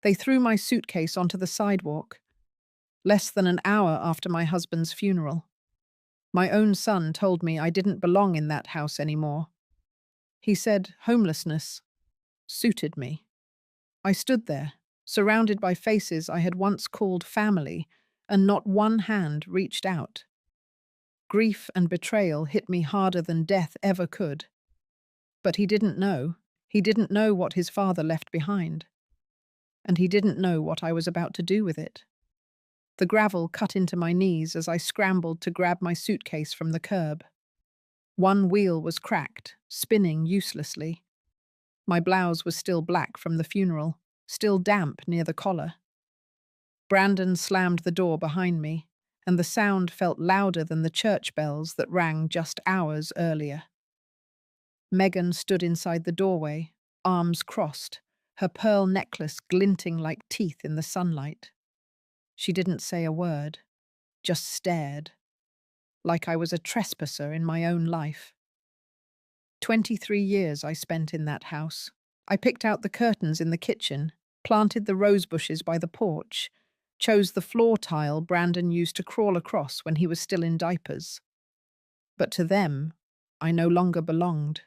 They threw my suitcase onto the sidewalk, less than an hour after my husband's funeral. My own son told me I didn't belong in that house anymore. He said homelessness suited me. I stood there, surrounded by faces I had once called family, and not one hand reached out. Grief and betrayal hit me harder than death ever could. But he didn't know. He didn't know what his father left behind. And he didn't know what I was about to do with it. The gravel cut into my knees as I scrambled to grab my suitcase from the curb. One wheel was cracked, spinning uselessly. My blouse was still black from the funeral, still damp near the collar. Brandon slammed the door behind me, and the sound felt louder than the church bells that rang just hours earlier. Megan stood inside the doorway, arms crossed, her pearl necklace glinting like teeth in the sunlight. She didn't say a word, just stared, like I was a trespasser in my own life. 23 years I spent in that house. I picked out the curtains in the kitchen, planted the rose bushes by the porch, chose the floor tile Brandon used to crawl across when he was still in diapers. But to them, I no longer belonged.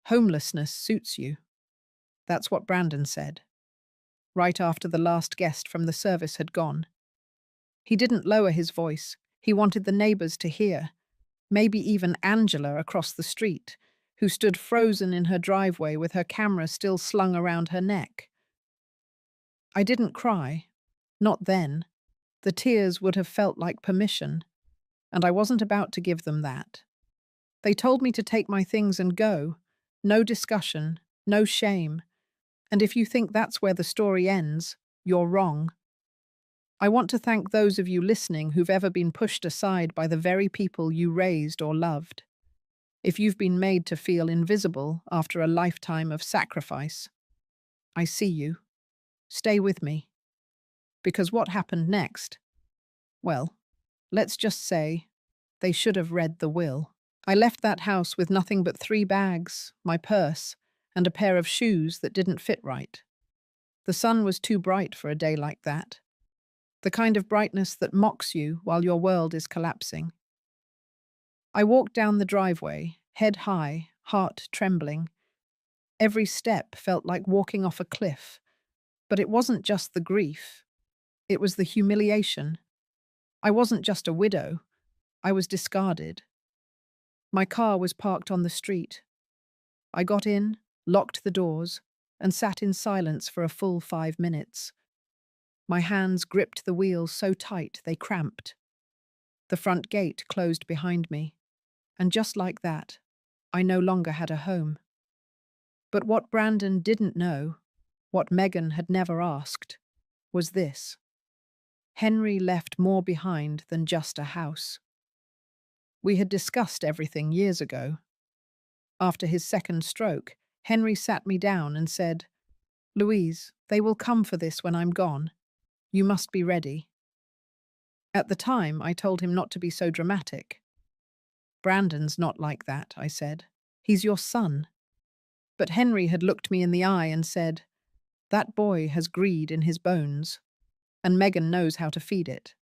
Homelessness suits you. That's what Brandon said, right after the last guest from the service had gone. He didn't lower his voice. He wanted the neighbors to hear, maybe even Angela across the street, who stood frozen in her driveway with her camera still slung around her neck. I didn't cry. Not then. The tears would have felt like permission, and I wasn't about to give them that. They told me to take my things and go. No discussion, no shame. And if you think that's where the story ends, you're wrong. I want to thank those of you listening who've ever been pushed aside by the very people you raised or loved. If you've been made to feel invisible after a lifetime of sacrifice, I see you. Stay with me. Because what happened next? Well, let's just say they should have read the will. I left that house with nothing but 3 bags, my purse, and a pair of shoes that didn't fit right. The sun was too bright for a day like that. The kind of brightness that mocks you while your world is collapsing. I walked down the driveway, head high, heart trembling. Every step felt like walking off a cliff. But it wasn't just the grief. It was the humiliation. I wasn't just a widow. I was discarded. My car was parked on the street. I got in, locked the doors, and sat in silence for a full 5 minutes. My hands gripped the wheels so tight they cramped. The front gate closed behind me, and just like that, I no longer had a home. But what Brandon didn't know, what Megan had never asked, was this. Henry left more behind than just a house. We had discussed everything years ago. After his second stroke, Henry sat me down and said, "Louise, they will come for this when I'm gone. You must be ready." At the time, I told him not to be so dramatic. "Brandon's not like that," I said. "He's your son." But Henry had looked me in the eye and said, "That boy has greed in his bones, and Megan knows how to feed it."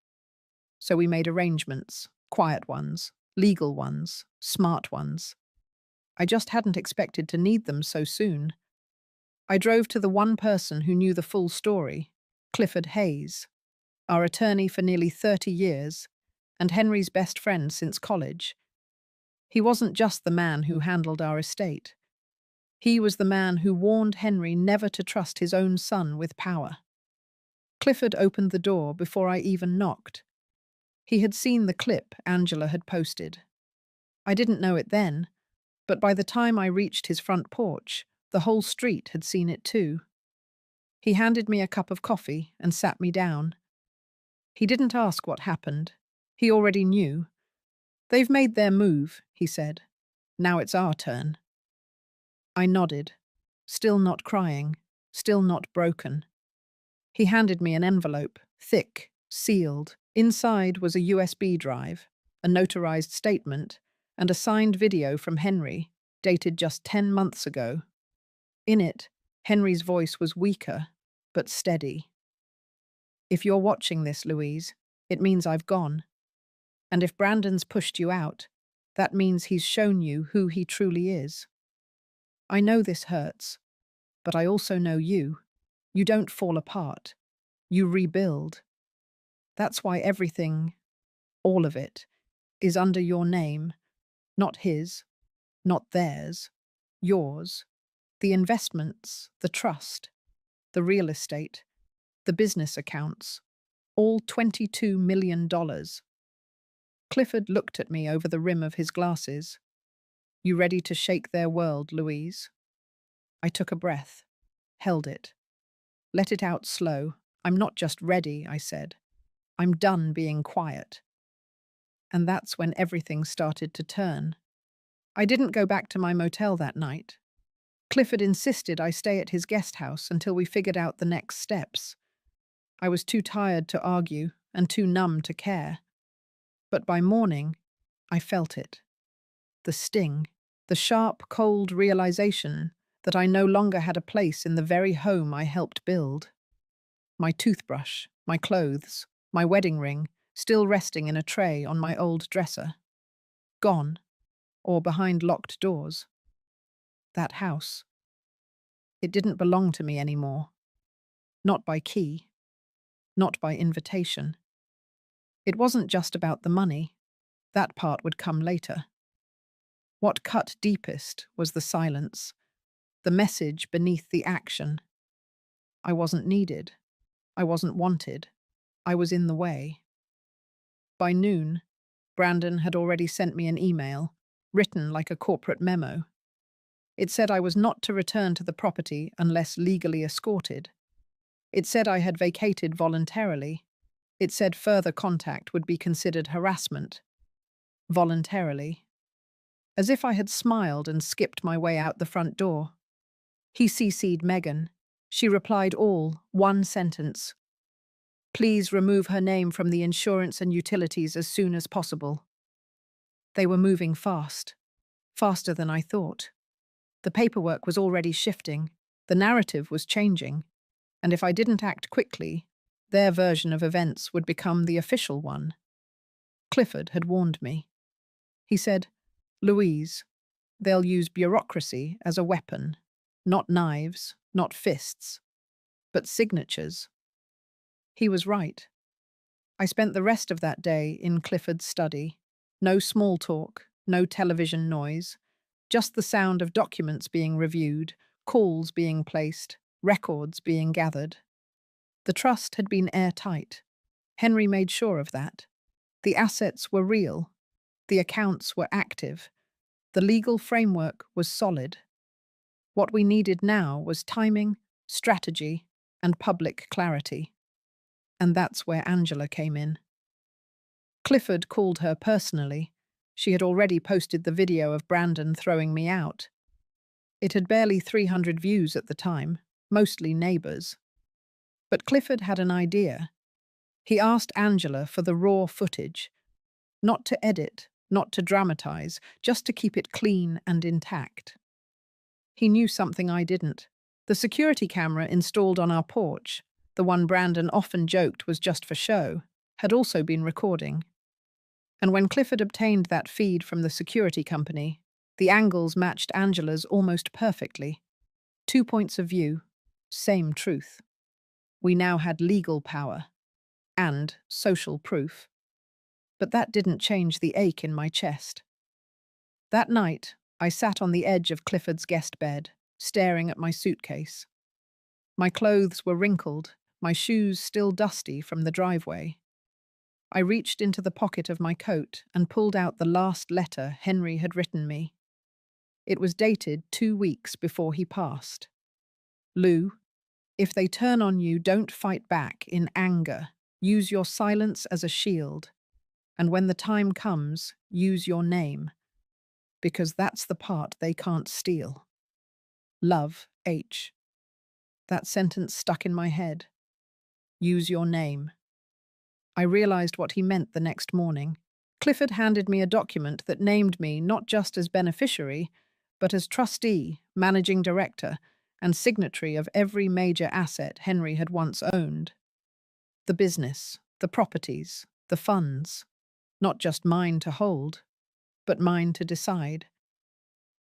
So we made arrangements, quiet ones, legal ones, smart ones. I just hadn't expected to need them so soon. I drove to the one person who knew the full story, Clifford Hayes, our attorney for nearly 30 years, and Henry's best friend since college. He wasn't just the man who handled our estate. He was the man who warned Henry never to trust his own son with power. Clifford opened the door before I even knocked. He had seen the clip Angela had posted. I didn't know it then, but by the time I reached his front porch, the whole street had seen it too. He handed me a cup of coffee and sat me down. He didn't ask what happened. He already knew. "They've made their move," he said. "Now it's our turn." I nodded, still not crying, still not broken. He handed me an envelope, thick, sealed. Inside was a USB drive, a notarized statement, and a signed video from Henry, dated just 10 months ago. In it, Henry's voice was weaker, but steady. If you're watching this, Louise, it means I've gone. And if Brandon's pushed you out, that means he's shown you who he truly is. I know this hurts, but I also know you. You don't fall apart. You rebuild. That's why everything, all of it, is under your name, not his, not theirs, yours. The investments, the trust, the real estate, the business accounts, all $22 million. Clifford looked at me over the rim of his glasses. You ready to shake their world, Louise? I took a breath, held it, let it out slow. I'm not just ready, I said. I'm done being quiet. And that's when everything started to turn. I didn't go back to my motel that night. Clifford insisted I stay at his guest house until we figured out the next steps. I was too tired to argue and too numb to care. But by morning, I felt it. The sting, the sharp, cold realization that I no longer had a place in the very home I helped build. My toothbrush, my clothes, my wedding ring, still resting in a tray on my old dresser. Gone, or behind locked doors. That house. It didn't belong to me anymore. Not by key. Not by invitation. It wasn't just about the money. That part would come later. What cut deepest was the silence, the message beneath the action. I wasn't needed. I wasn't wanted. I was in the way. By noon, Brandon had already sent me an email, written like a corporate memo. It said I was not to return to the property unless legally escorted. It said I had vacated voluntarily. It said further contact would be considered harassment. Voluntarily. As if I had smiled and skipped my way out the front door. He CC'd Megan. She replied all, one sentence. Please remove her name from the insurance and utilities as soon as possible. They were moving fast. Faster than I thought. The paperwork was already shifting. The narrative was changing. And if I didn't act quickly, their version of events would become the official one. Clifford had warned me. He said, Louise, they'll use bureaucracy as a weapon. Not knives, not fists, but signatures. He was right. I spent the rest of that day in Clifford's study. No small talk, no television noise, just the sound of documents being reviewed, calls being placed, records being gathered. The trust had been airtight. Henry made sure of that. The assets were real. The accounts were active. The legal framework was solid. What we needed now was timing, strategy, and public clarity. And that's where Angela came in. Clifford called her personally. She had already posted the video of Brandon throwing me out. It had barely 300 views at the time, mostly neighbors. But Clifford had an idea. He asked Angela for the raw footage, not to edit, not to dramatize, just to keep it clean and intact. He knew something I didn't. The security camera installed on our porch, the one Brandon often joked was just for show, had also been recording. And when Clifford obtained that feed from the security company, the angles matched Angela's almost perfectly. 2 points of view, same truth. We now had legal power and social proof. But that didn't change the ache in my chest. That night, I sat on the edge of Clifford's guest bed, staring at my suitcase. My clothes were wrinkled, my shoes still dusty from the driveway. I reached into the pocket of my coat and pulled out the last letter Henry had written me. It was dated 2 weeks before he passed. Lou, if they turn on you, don't fight back in anger. Use your silence as a shield. And when the time comes, use your name. Because that's the part they can't steal. Love, H. That sentence stuck in my head. Use your name. I realized what he meant the next morning. Clifford handed me a document that named me not just as beneficiary, but as trustee, managing director, and signatory of every major asset Henry had once owned. The business, the properties, the funds, not just mine to hold, but mine to decide.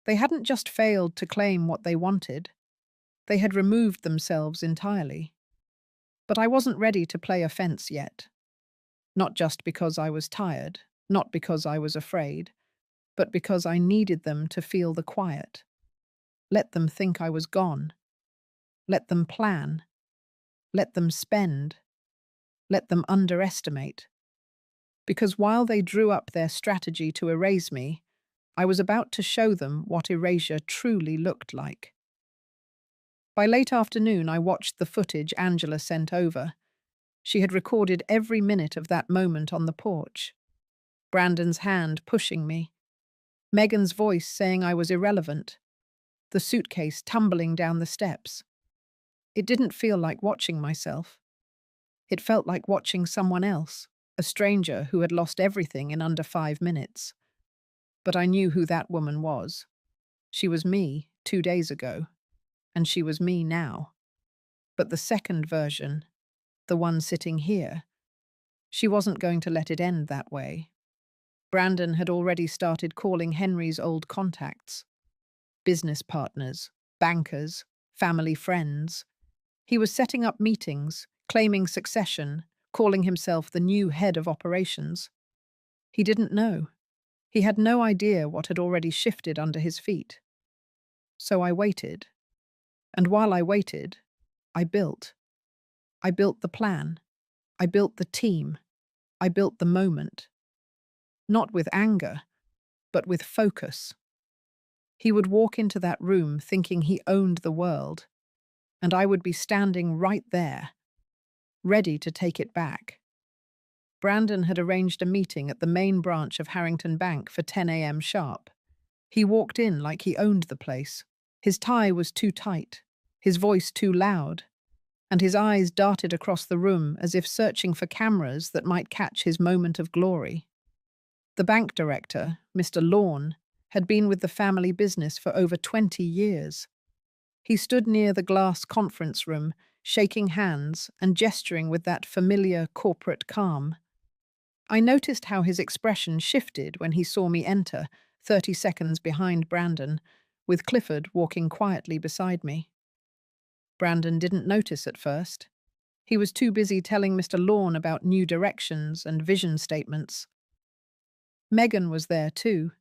They hadn't just failed to claim what they wanted, they had removed themselves entirely. But I wasn't ready to play offense yet. Not just because I was tired, not because I was afraid, but because I needed them to feel the quiet. Let them think I was gone. Let them plan. Let them spend. Let them underestimate. Because while they drew up their strategy to erase me, I was about to show them what erasure truly looked like. By late afternoon, I watched the footage Angela sent over. She had recorded every minute of that moment on the porch. Brandon's hand pushing me. Megan's voice saying I was irrelevant. The suitcase tumbling down the steps. It didn't feel like watching myself. It felt like watching someone else, a stranger who had lost everything in under 5 minutes. But I knew who that woman was. She was me 2 days ago, and she was me now. But the second version, the one sitting here, she wasn't going to let it end that way. Brandon had already started calling Henry's old contacts. Business partners, bankers, family friends. He was setting up meetings, claiming succession, calling himself the new head of operations. He didn't know. He had no idea what had already shifted under his feet. So I waited. And while I waited, I built. I built the plan. I built the team. I built the moment. Not with anger, but with focus. He would walk into that room thinking he owned the world, and I would be standing right there, ready to take it back. Brandon had arranged a meeting at the main branch of Harrington Bank for 10 a.m. sharp. He walked in like he owned the place. His tie was too tight, his voice too loud, and his eyes darted across the room as if searching for cameras that might catch his moment of glory. The bank director, Mr. Lorne, had been with the family business for over 20 years. He stood near the glass conference room, shaking hands and gesturing with that familiar corporate calm. I noticed how his expression shifted when he saw me enter, 30 seconds behind Brandon, with Clifford walking quietly beside me. Brandon didn't notice at first. He was too busy telling Mr. Lorne about new directions and vision statements. Megan was there too,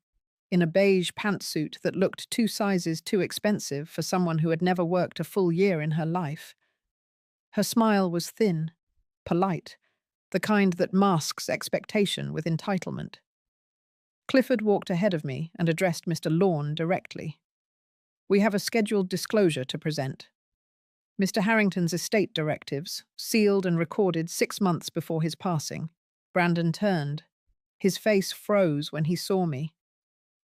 in a beige pantsuit that looked 2 sizes too expensive for someone who had never worked a full year in her life. Her smile was thin, polite, the kind that masks expectation with entitlement. Clifford walked ahead of me and addressed Mr. Lorne directly. "We have a scheduled disclosure to present. Mr. Harrington's estate directives, sealed and recorded 6 months before his passing." Brandon turned. His face froze when he saw me.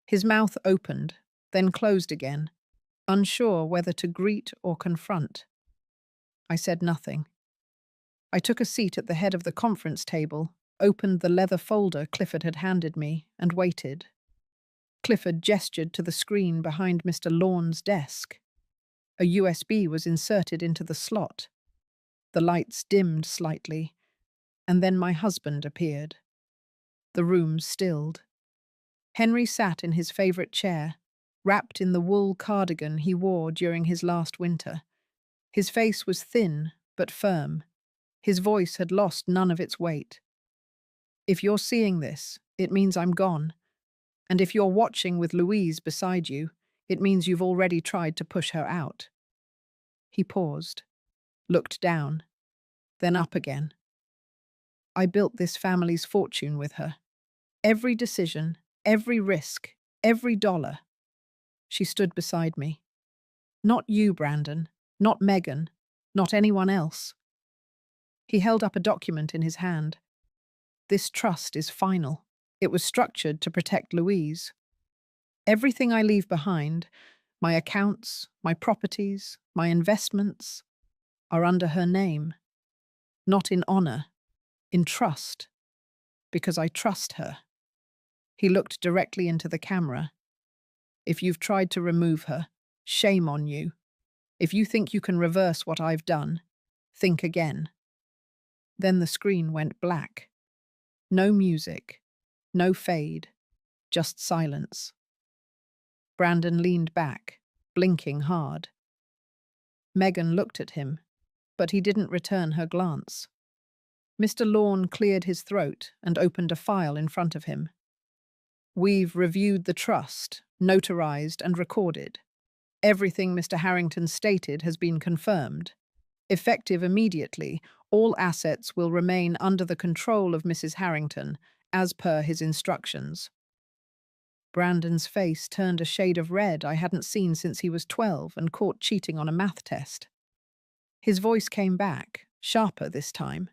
His mouth opened, then closed again, unsure whether to greet or confront. I said nothing. I took a seat at the head of the conference table, opened the leather folder Clifford had handed me, and waited. Clifford gestured to the screen behind Mr. Lorne's desk. A USB was inserted into the slot. The lights dimmed slightly, and then my husband appeared. The room stilled. Henry sat in his favorite chair, wrapped in the wool cardigan he wore during his last winter. His face was thin but firm. His voice had lost none of its weight. "If you're seeing this, it means I'm gone. And if you're watching with Louise beside you, it means you've already tried to push her out." He paused, looked down, then up again. "I built this family's fortune with her. Every decision, every risk, every dollar." She stood beside me. "Not you, Brandon. Not Megan. Not anyone else." He held up a document in his hand. "This trust is final. It was structured to protect Louise. Everything I leave behind, my accounts, my properties, my investments, are under her name. Not in honor, in trust. Because I trust her." He looked directly into the camera. "If you've tried to remove her, shame on you. If you think you can reverse what I've done, think again. Then the screen went black. No music, no fade, just silence. Brandon leaned back, blinking hard. Megan looked at him, but he didn't return her glance. Mr. Lorne cleared his throat and opened a file in front of him. We've reviewed the trust, notarized and recorded. Everything Mr. Harrington stated has been confirmed. Effective immediately, all assets will remain under the control of Mrs. Harrington, as per his instructions. Brandon's face turned a shade of red I hadn't seen since he was 12 and caught cheating on a math test. His voice came back, sharper this time.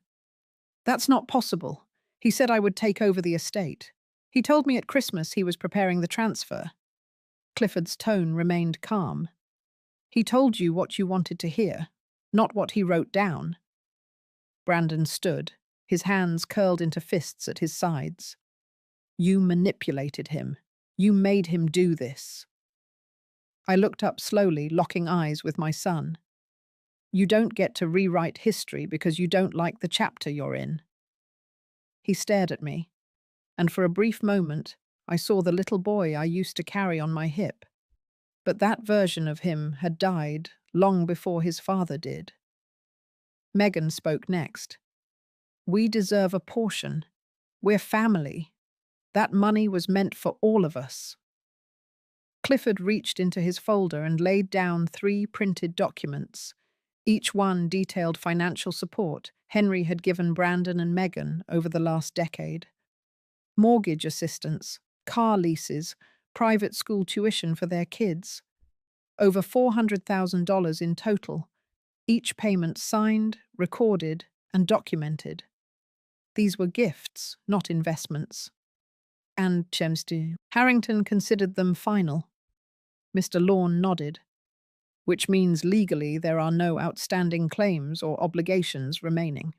That's not possible. He said I would take over the estate. He told me at Christmas he was preparing the transfer. Clifford's tone remained calm. He told you what you wanted to hear, not what he wrote down. Brandon stood, his hands curled into fists at his sides. You manipulated him. You made him do this. I looked up slowly, locking eyes with my son. You don't get to rewrite history because you don't like the chapter you're in. He stared at me, and for a brief moment, I saw the little boy I used to carry on my hip. But that version of him had died long before his father did. Megan spoke next. We deserve a portion. We're family. That money was meant for all of us. Clifford reached into his folder and laid down 3 printed documents. Each one detailed financial support Henry had given Brandon and Megan over the last decade. Mortgage assistance, car leases, private school tuition for their kids. Over $400,000 in total, each payment signed, recorded, and documented. These were gifts, not investments. And Harrington considered them final. Mr. Lorne nodded, which means legally there are no outstanding claims or obligations remaining.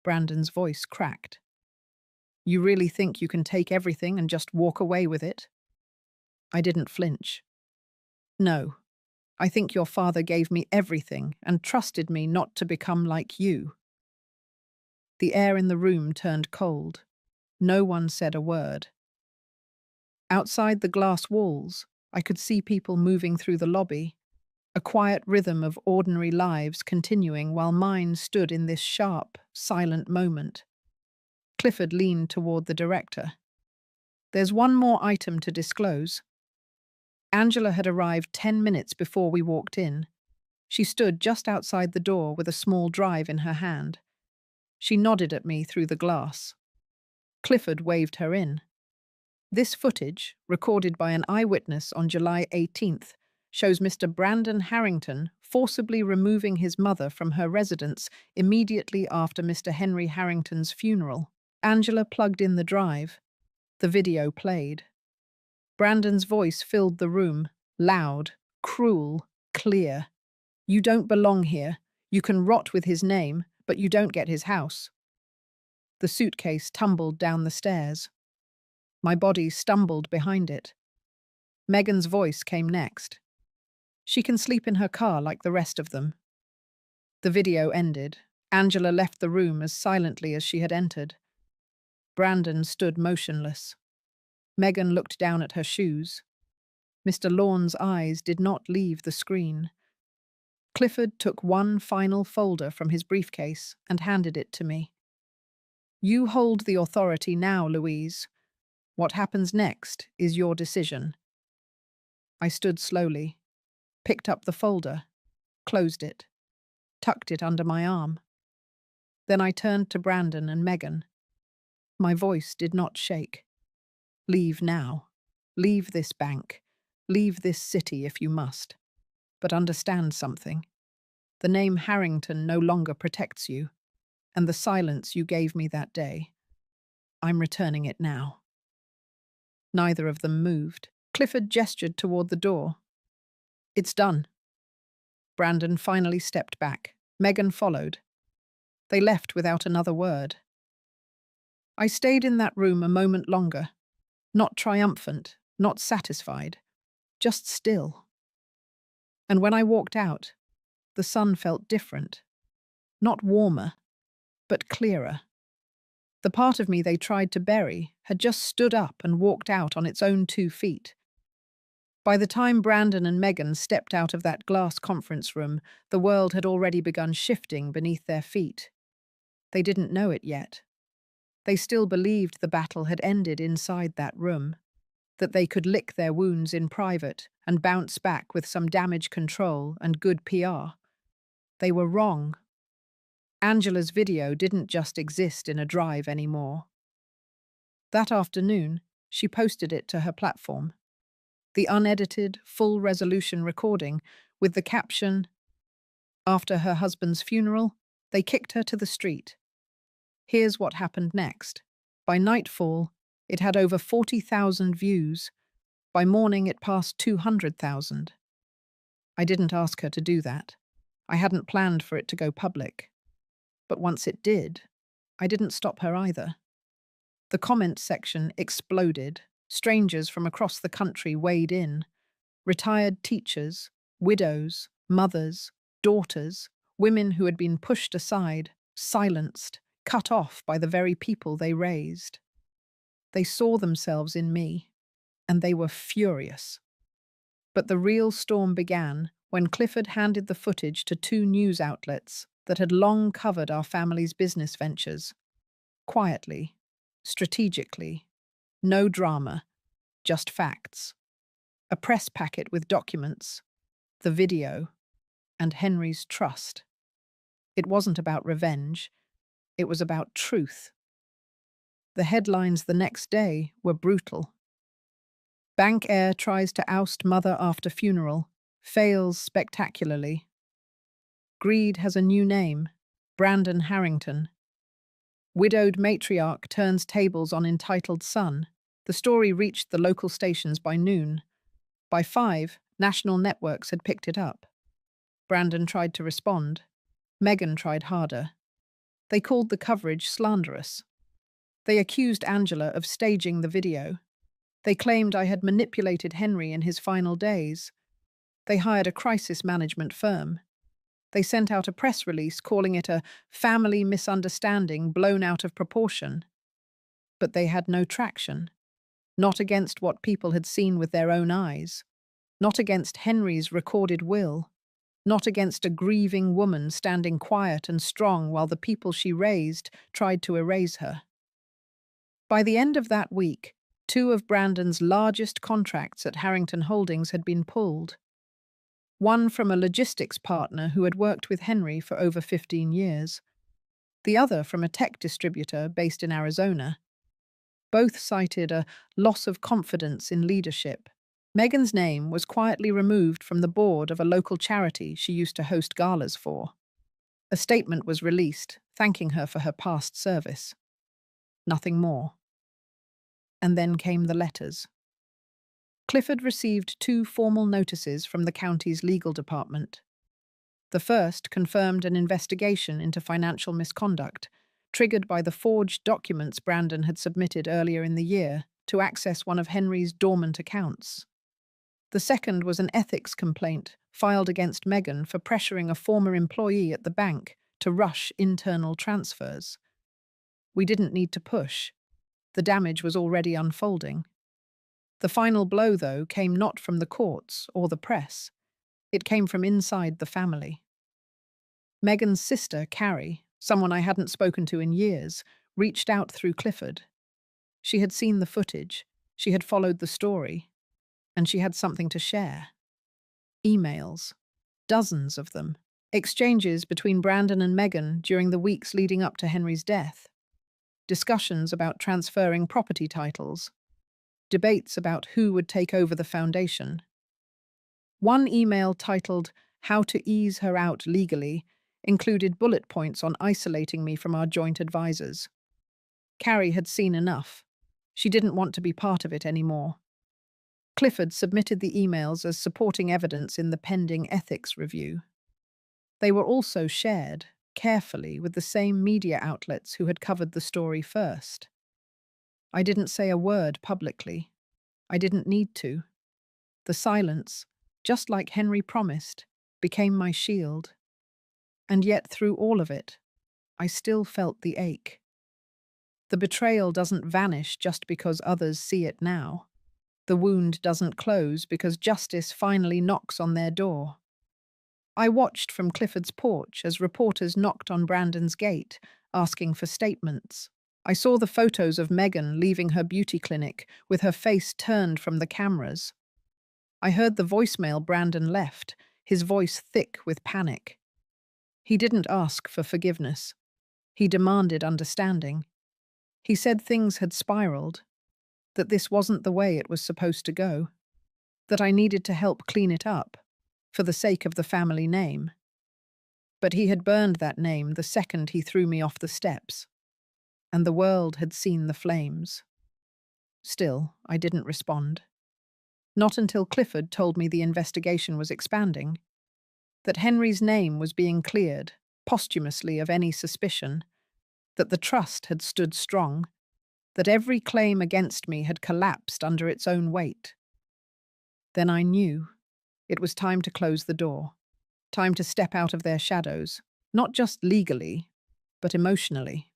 Brandon's voice cracked. You really think you can take everything and just walk away with it? I didn't flinch. No, I think your father gave me everything and trusted me not to become like you. The air in the room turned cold. No one said a word. Outside the glass walls, I could see people moving through the lobby, a quiet rhythm of ordinary lives continuing while mine stood in this sharp, silent moment. Clifford leaned toward the director. There's one more item to disclose. Angela had arrived 10 minutes before we walked in. She stood just outside the door with a small drive in her hand. She nodded at me through the glass. Clifford waved her in. This footage, recorded by an eyewitness on July 18th, shows Mr. Brandon Harrington forcibly removing his mother from her residence immediately after Mr. Henry Harrington's funeral. Angela plugged in the drive. The video played. Brandon's voice filled the room, loud, cruel, clear. You don't belong here. You can rot with his name, but you don't get his house. The suitcase tumbled down the stairs. My body stumbled behind it. Megan's voice came next. She can sleep in her car like the rest of them. The video ended. Angela left the room as silently as she had entered. Brandon stood motionless. Megan looked down at her shoes. Mr. Lorne's eyes did not leave the screen. Clifford took one final folder from his briefcase and handed it to me. You hold the authority now, Louise. What happens next is your decision. I stood slowly, picked up the folder, closed it, tucked it under my arm. Then I turned to Brandon and Megan. My voice did not shake. Leave now. Leave this bank. Leave this city if you must. But understand something. The name Harrington no longer protects you, and the silence you gave me that day, I'm returning it now. Neither of them moved. Clifford gestured toward the door. It's done. Brandon finally stepped back. Megan followed. They left without another word. I stayed in that room a moment longer, not triumphant, not satisfied, just still. And when I walked out, the sun felt different. Not warmer, but clearer. The part of me they tried to bury had just stood up and walked out on its own 2 feet. By the time Brandon and Megan stepped out of that glass conference room, the world had already begun shifting beneath their feet. They didn't know it yet. They still believed the battle had ended inside that room, that they could lick their wounds in private and bounce back with some damage control and good PR. They were wrong. Angela's video didn't just exist in a drive anymore. That afternoon, she posted it to her platform. The unedited, full-resolution recording with the caption, "After her husband's funeral, they kicked her to the street. Here's what happened next." By nightfall, it had over 40,000 views. By morning, it passed 200,000. I didn't ask her to do that. I hadn't planned for it to go public. But once it did, I didn't stop her either. The comment section exploded. Strangers from across the country weighed in. Retired teachers, widows, mothers, daughters, women who had been pushed aside, silenced, cut off by the very people they raised. They saw themselves in me, and they were furious. But the real storm began when Clifford handed the footage to 2 news outlets that had long covered our family's business ventures. Quietly, strategically, no drama, just facts. A press packet with documents, the video, and Henry's trust. It wasn't about revenge, it was about truth. The headlines the next day were brutal. Bank heir tries to oust mother after funeral, fails spectacularly. Greed has a new name, Brandon Harrington. Widowed matriarch turns tables on entitled son. The story reached the local stations by noon. By 5, national networks had picked it up. Brandon tried to respond. Megan tried harder. They called the coverage slanderous. They accused Angela of staging the video. They claimed I had manipulated Henry in his final days. They hired a crisis management firm. They sent out a press release calling it a family misunderstanding blown out of proportion. But they had no traction. Not against what people had seen with their own eyes. Not against Henry's recorded will. Not against a grieving woman standing quiet and strong while the people she raised tried to erase her. By the end of that week, 2 of Brandon's largest contracts at Harrington Holdings had been pulled. One from a logistics partner who had worked with Henry for over 15 years. The other from a tech distributor based in Arizona. Both cited a loss of confidence in leadership. Megan's name was quietly removed from the board of a local charity she used to host galas for. A statement was released, thanking her for her past service. Nothing more. And then came the letters. Clifford received 2 formal notices from the county's legal department. The first confirmed an investigation into financial misconduct, triggered by the forged documents Brandon had submitted earlier in the year to access one of Henry's dormant accounts. The second was an ethics complaint filed against Megan for pressuring a former employee at the bank to rush internal transfers. We didn't need to push. The damage was already unfolding. The final blow, though, came not from the courts or the press. It came from inside the family. Megan's sister, Carrie, someone I hadn't spoken to in years, reached out through Clifford. She had seen the footage, she had followed the story, and she had something to share. Emails. Dozens of them. Exchanges between Brandon and Megan during the weeks leading up to Henry's death. Discussions about transferring property titles. Debates about who would take over the foundation. One email titled, "How to Ease Her Out Legally," included bullet points on isolating me from our joint advisors. Carrie had seen enough. She didn't want to be part of it anymore. Clifford submitted the emails as supporting evidence in the pending ethics review. They were also shared, carefully, with the same media outlets who had covered the story first. I didn't say a word publicly. I didn't need to. The silence, just like Henry promised, became my shield. And yet, through all of it, I still felt the ache. The betrayal doesn't vanish just because others see it now. The wound doesn't close because justice finally knocks on their door. I watched from Clifford's porch as reporters knocked on Brandon's gate, asking for statements. I saw the photos of Megan leaving her beauty clinic with her face turned from the cameras. I heard the voicemail Brandon left, his voice thick with panic. He didn't ask for forgiveness. He demanded understanding. He said things had spiraled, that this wasn't the way it was supposed to go, that I needed to help clean it up, for the sake of the family name. But he had burned that name the second he threw me off the steps, and the world had seen the flames. Still, I didn't respond. Not until Clifford told me the investigation was expanding, that Henry's name was being cleared, posthumously of any suspicion, that the trust had stood strong, that every claim against me had collapsed under its own weight. Then I knew it was time to close the door, time to step out of their shadows, not just legally, but emotionally.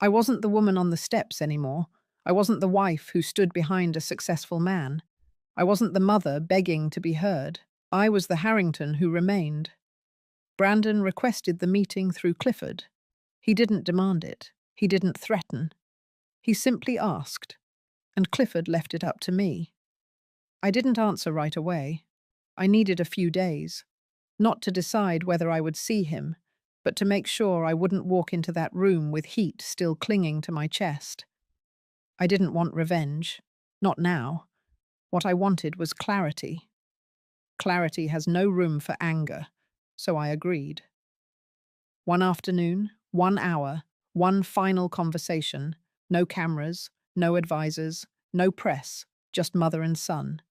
I wasn't the woman on the steps anymore. I wasn't the wife who stood behind a successful man. I wasn't the mother begging to be heard. I was the Harrington who remained. Brandon requested the meeting through Clifford. He didn't demand it. He didn't threaten. He simply asked, and Clifford left it up to me. I didn't answer right away. I needed a few days, not to decide whether I would see him, but to make sure I wouldn't walk into that room with heat still clinging to my chest. I didn't want revenge. Not now. What I wanted was clarity. Clarity has no room for anger, so I agreed. One afternoon, 1 hour, one final conversation, no cameras, no advisors, no press, just mother and son.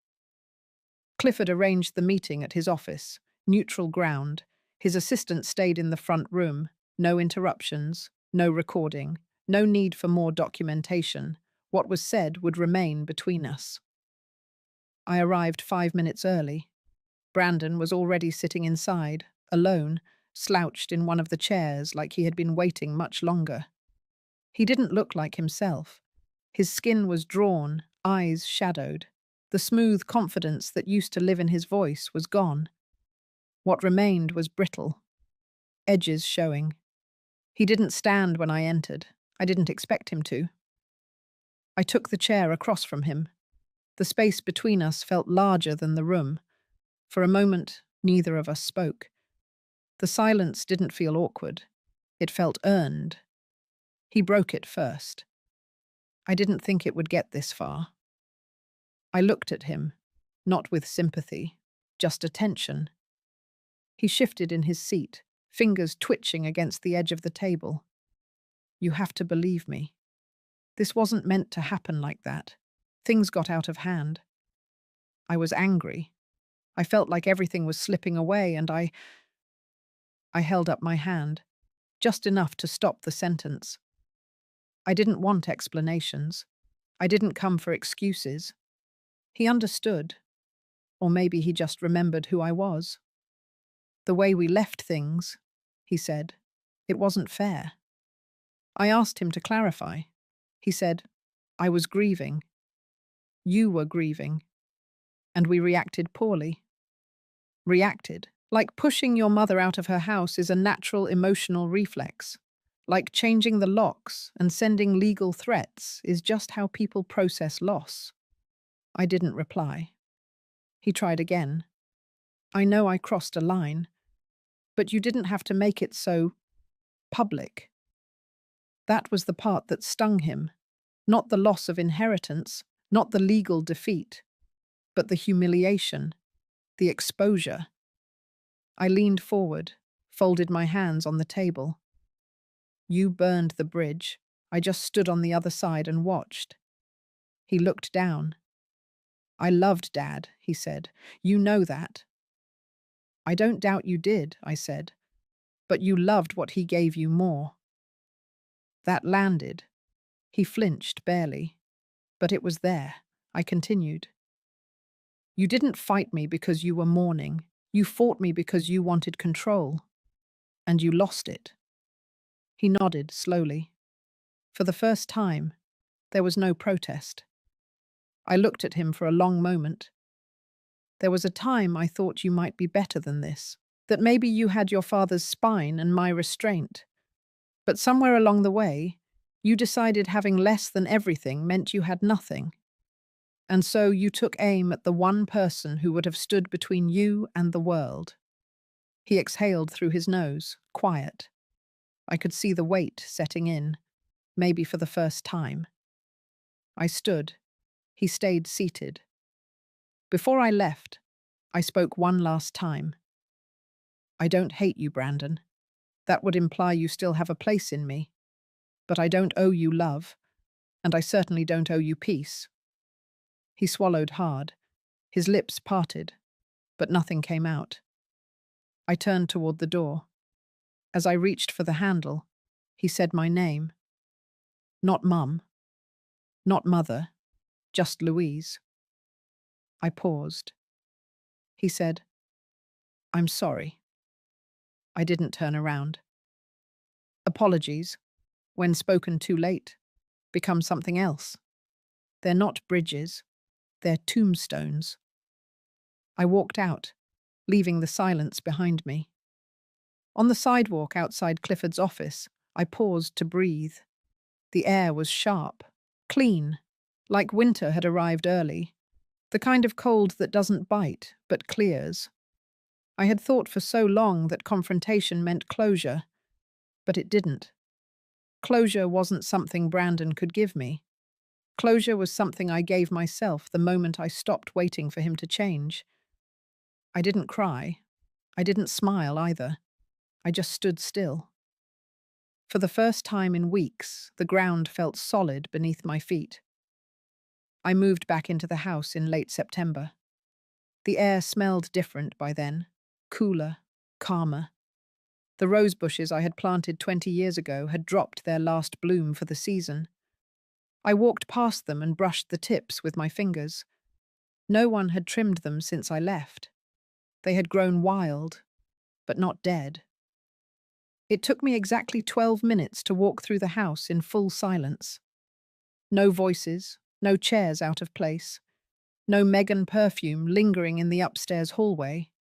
Clifford arranged the meeting at his office, neutral ground. His assistant stayed in the front room, no interruptions, no recording, no need for more documentation. What was said would remain between us. I arrived 5 minutes early. Brandon was already sitting inside, alone, slouched in one of the chairs like he had been waiting much longer. He didn't look like himself. His skin was drawn, eyes shadowed. The smooth confidence that used to live in his voice was gone. What remained was brittle, edges showing. He didn't stand when I entered. I didn't expect him to. I took the chair across from him. The space between us felt larger than the room. For a moment, neither of us spoke. The silence didn't feel awkward. It felt earned. He broke it first. I didn't think it would get this far. I looked at him, not with sympathy, just attention. He shifted in his seat, fingers twitching against the edge of the table. You have to believe me. This wasn't meant to happen like that. Things got out of hand. I was angry. I felt like everything was slipping away, and I held up my hand, just enough to stop the sentence. I didn't want explanations. I didn't come for excuses. He understood. Or maybe he just remembered who I was. The way we left things, he said, it wasn't fair. I asked him to clarify. He said, I was grieving. You were grieving. And we reacted poorly. Reacted, like pushing your mother out of her house is a natural emotional reflex. Like changing the locks and sending legal threats is just how people process loss. I didn't reply. He tried again. I know I crossed a line, but you didn't have to make it so public. That was the part that stung him. Not the loss of inheritance, not the legal defeat, but the humiliation, the exposure. I leaned forward, folded my hands on the table. You burned the bridge. I just stood on the other side and watched. He looked down. I loved Dad, he said. You know that. I don't doubt you did, I said. But you loved what he gave you more. That landed. He flinched barely. But it was there. I continued. You didn't fight me because you were mourning. You fought me because you wanted control. And you lost it. He nodded slowly. For the first time, there was no protest. I looked at him for a long moment. There was a time I thought you might be better than this, that maybe you had your father's spine and my restraint. But somewhere along the way, you decided having less than everything meant you had nothing. And so you took aim at the one person who would have stood between you and the world. He exhaled through his nose, quiet. I could see the weight setting in, maybe for the first time. I stood. He stayed seated. Before I left, I spoke one last time. I don't hate you, Brandon. That would imply you still have a place in me. But I don't owe you love, and I certainly don't owe you peace. He swallowed hard. His lips parted, but nothing came out. I turned toward the door. As I reached for the handle, he said my name. Not Mum. Not Mother. Just Louise. I paused. He said, I'm sorry. I didn't turn around. Apologies, when spoken too late, become something else. They're not bridges, they're tombstones. I walked out, leaving the silence behind me. On the sidewalk outside Clifford's office, I paused to breathe. The air was sharp, clean, like winter had arrived early, the kind of cold that doesn't bite, but clears. I had thought for so long that confrontation meant closure, but it didn't. Closure wasn't something Brandon could give me. Closure was something I gave myself the moment I stopped waiting for him to change. I didn't cry. I didn't smile either. I just stood still. For the first time in weeks, the ground felt solid beneath my feet. I moved back into the house in late September. The air smelled different by then, cooler, calmer. The rose bushes I had planted 20 years ago had dropped their last bloom for the season. I walked past them and brushed the tips with my fingers. No one had trimmed them since I left. They had grown wild, but not dead. It took me exactly 12 minutes to walk through the house in full silence. No voices, no chairs out of place, no Megan perfume lingering in the upstairs hallway,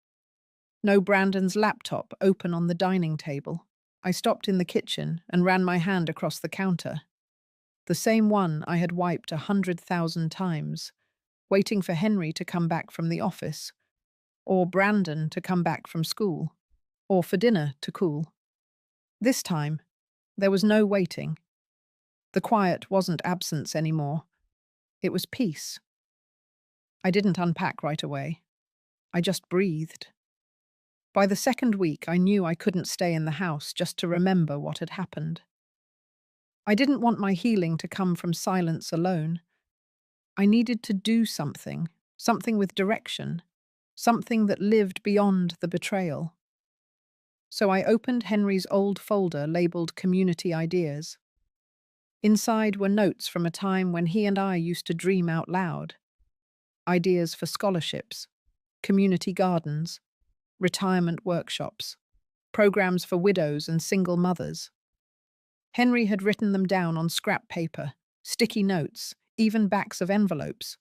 no Brandon's laptop open on the dining table. I stopped in the kitchen and ran my hand across the counter. The same one I had wiped 100,000 times, waiting for Henry to come back from the office, or Brandon to come back from school, or for dinner to cool. This time, there was no waiting. The quiet wasn't absence anymore. It was peace. I didn't unpack right away. I just breathed. By the second week, I knew I couldn't stay in the house just to remember what had happened. I didn't want my healing to come from silence alone. I needed to do something, something with direction, something that lived beyond the betrayal. So I opened Henry's old folder labeled Community Ideas. Inside were notes from a time when he and I used to dream out loud. Ideas for scholarships, community gardens, retirement workshops, programs for widows and single mothers. Henry had written them down on scrap paper, sticky notes, even backs of envelopes.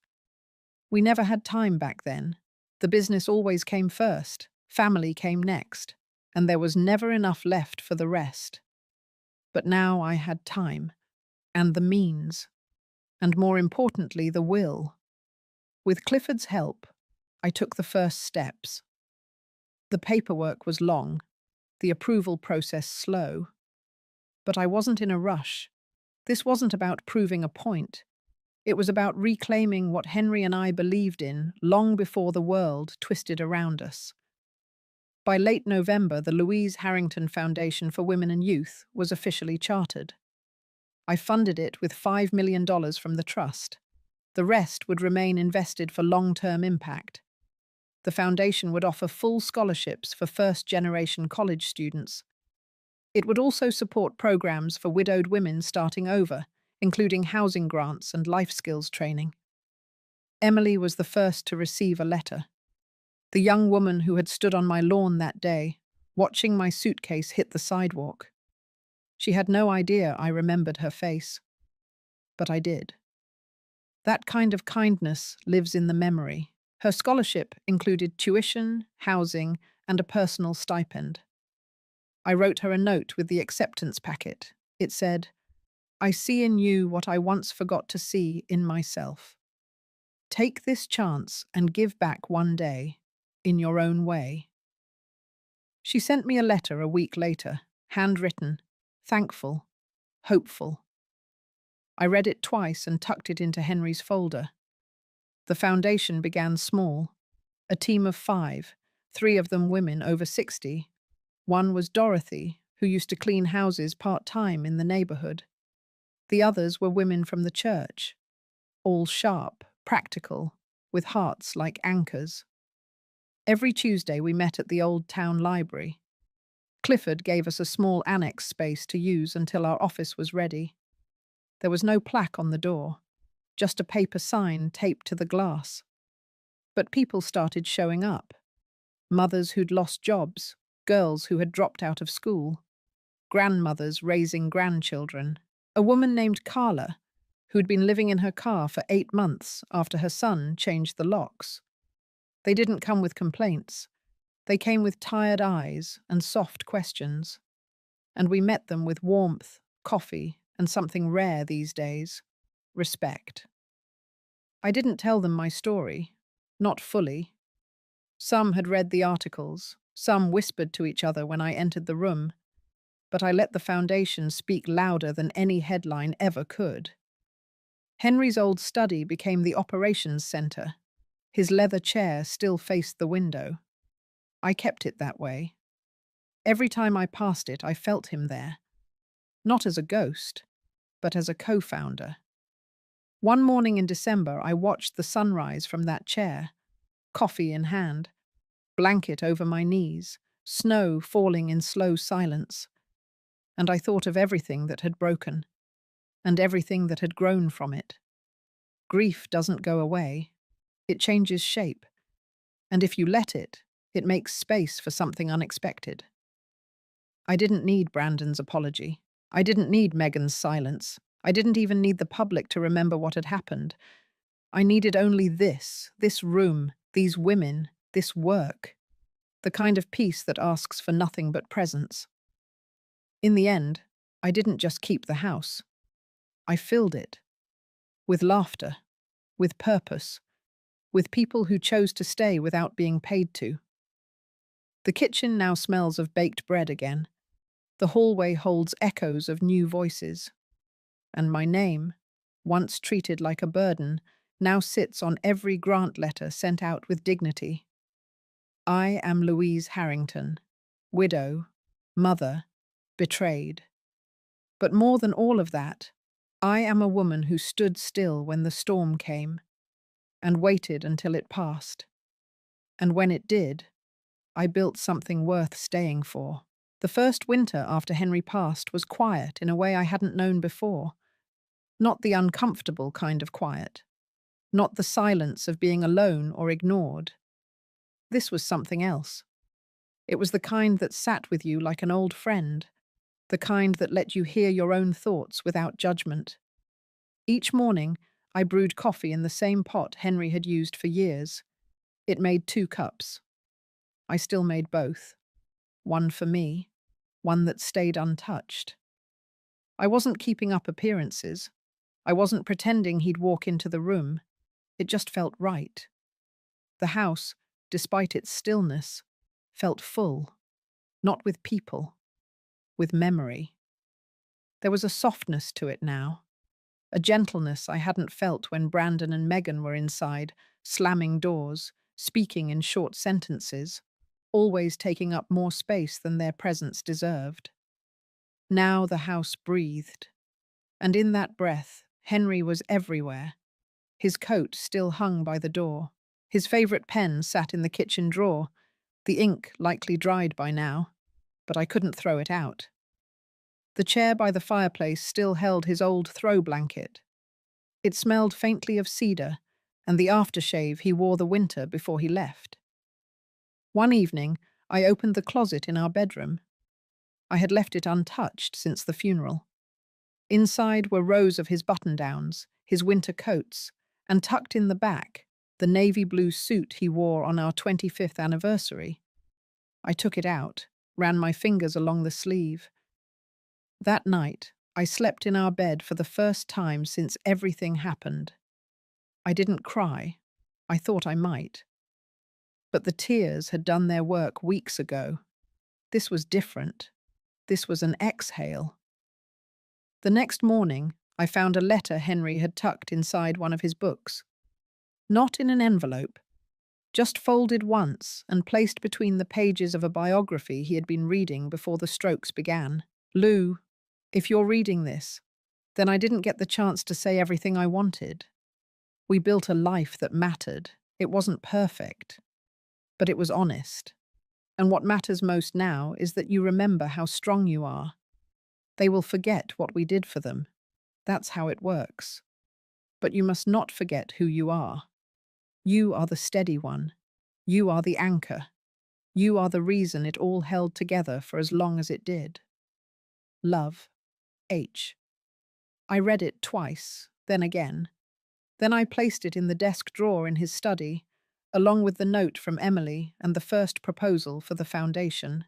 We never had time back then. The business always came first, family came next, and there was never enough left for the rest. But now I had time, and the means, and more importantly, the will. With Clifford's help, I took the first steps. The paperwork was long, the approval process slow. But I wasn't in a rush. This wasn't about proving a point. It was about reclaiming what Henry and I believed in long before the world twisted around us. By late November, the Louise Harrington Foundation for Women and Youth was officially chartered. I funded it with $5 million from the trust. The rest would remain invested for long-term impact. The foundation would offer full scholarships for first-generation college students. It would also support programs for widowed women starting over, including housing grants and life skills training. Emily was the first to receive a letter. The young woman who had stood on my lawn that day, watching my suitcase hit the sidewalk. She had no idea I remembered her face, but I did. That kind of kindness lives in the memory. Her scholarship included tuition, housing, and a personal stipend. I wrote her a note with the acceptance packet. It said, "I see in you what I once forgot to see in myself. Take this chance and give back one day, in your own way." She sent me a letter a week later, handwritten, thankful, hopeful. I read it twice and tucked it into Henry's folder. The foundation began small, a team of 5, 3 of them women over 60. One was Dorothy, who used to clean houses part-time in the neighborhood. The others were women from the church, all sharp, practical, with hearts like anchors. Every Tuesday we met at the old town library. Clifford gave us a small annex space to use until our office was ready. There was no plaque on the door, just a paper sign taped to the glass. But people started showing up. Mothers who'd lost jobs, girls who had dropped out of school, grandmothers raising grandchildren, a woman named Carla, who'd been living in her car for 8 months after her son changed the locks. They didn't come with complaints. They came with tired eyes and soft questions. And we met them with warmth, coffee, and something rare these days: respect. I didn't tell them my story, not fully. Some had read the articles, some whispered to each other when I entered the room, but I let the foundation speak louder than any headline ever could. Henry's old study became the operations center. His leather chair still faced the window. I kept it that way. Every time I passed it, I felt him there. Not as a ghost, but as a co-founder. One morning in December, I watched the sunrise from that chair, coffee in hand, blanket over my knees, snow falling in slow silence. And I thought of everything that had broken, and everything that had grown from it. Grief doesn't go away. It changes shape. And if you let it, it makes space for something unexpected. I didn't need Brandon's apology. I didn't need Megan's silence. I didn't even need the public to remember what had happened. I needed only this room, these women, this work. The kind of peace that asks for nothing but presence. In the end, I didn't just keep the house. I filled it. With laughter. With purpose. With people who chose to stay without being paid to. The kitchen now smells of baked bread again. The hallway holds echoes of new voices. And my name, once treated like a burden, now sits on every grant letter sent out with dignity. I am Louise Harrington, widow, mother, betrayed. But more than all of that, I am a woman who stood still when the storm came, and waited until it passed. And when it did, I built something worth staying for. The first winter after Henry passed was quiet in a way I hadn't known before. Not the uncomfortable kind of quiet. Not the silence of being alone or ignored. This was something else. It was the kind that sat with you like an old friend, the kind that let you hear your own thoughts without judgment. Each morning, I brewed coffee in the same pot Henry had used for years. It made 2 cups. I still made both. One for me, one that stayed untouched. I wasn't keeping up appearances. I wasn't pretending he'd walk into the room. It just felt right. The house, despite its stillness, felt full, not with people, with memory. There was a softness to it now, a gentleness I hadn't felt when Brandon and Megan were inside, slamming doors, speaking in short sentences, always taking up more space than their presence deserved. Now the house breathed, and in that breath, Henry was everywhere. His coat still hung by the door. His favorite pen sat in the kitchen drawer, the ink likely dried by now, but I couldn't throw it out. The chair by the fireplace still held his old throw blanket. It smelled faintly of cedar, and the aftershave he wore the winter before he left. One evening, I opened the closet in our bedroom. I had left it untouched since the funeral. Inside were rows of his button-downs, his winter coats, and tucked in the back, the navy blue suit he wore on our 25th anniversary. I took it out, ran my fingers along the sleeve. That night, I slept in our bed for the first time since everything happened. I didn't cry. I thought I might. But the tears had done their work weeks ago. This was different. This was an exhale. The next morning, I found a letter Henry had tucked inside one of his books. Not in an envelope, just folded once and placed between the pages of a biography he had been reading before the strokes began. Lou, if you're reading this, then I didn't get the chance to say everything I wanted. We built a life that mattered. It wasn't perfect, but it was honest. And what matters most now is that you remember how strong you are. They will forget what we did for them. That's how it works. But you must not forget who you are. You are the steady one. You are the anchor. You are the reason it all held together for as long as it did. Love, H. I read it twice, then again. Then I placed it in the desk drawer in his study, along with the note from Emily and the first proposal for the foundation.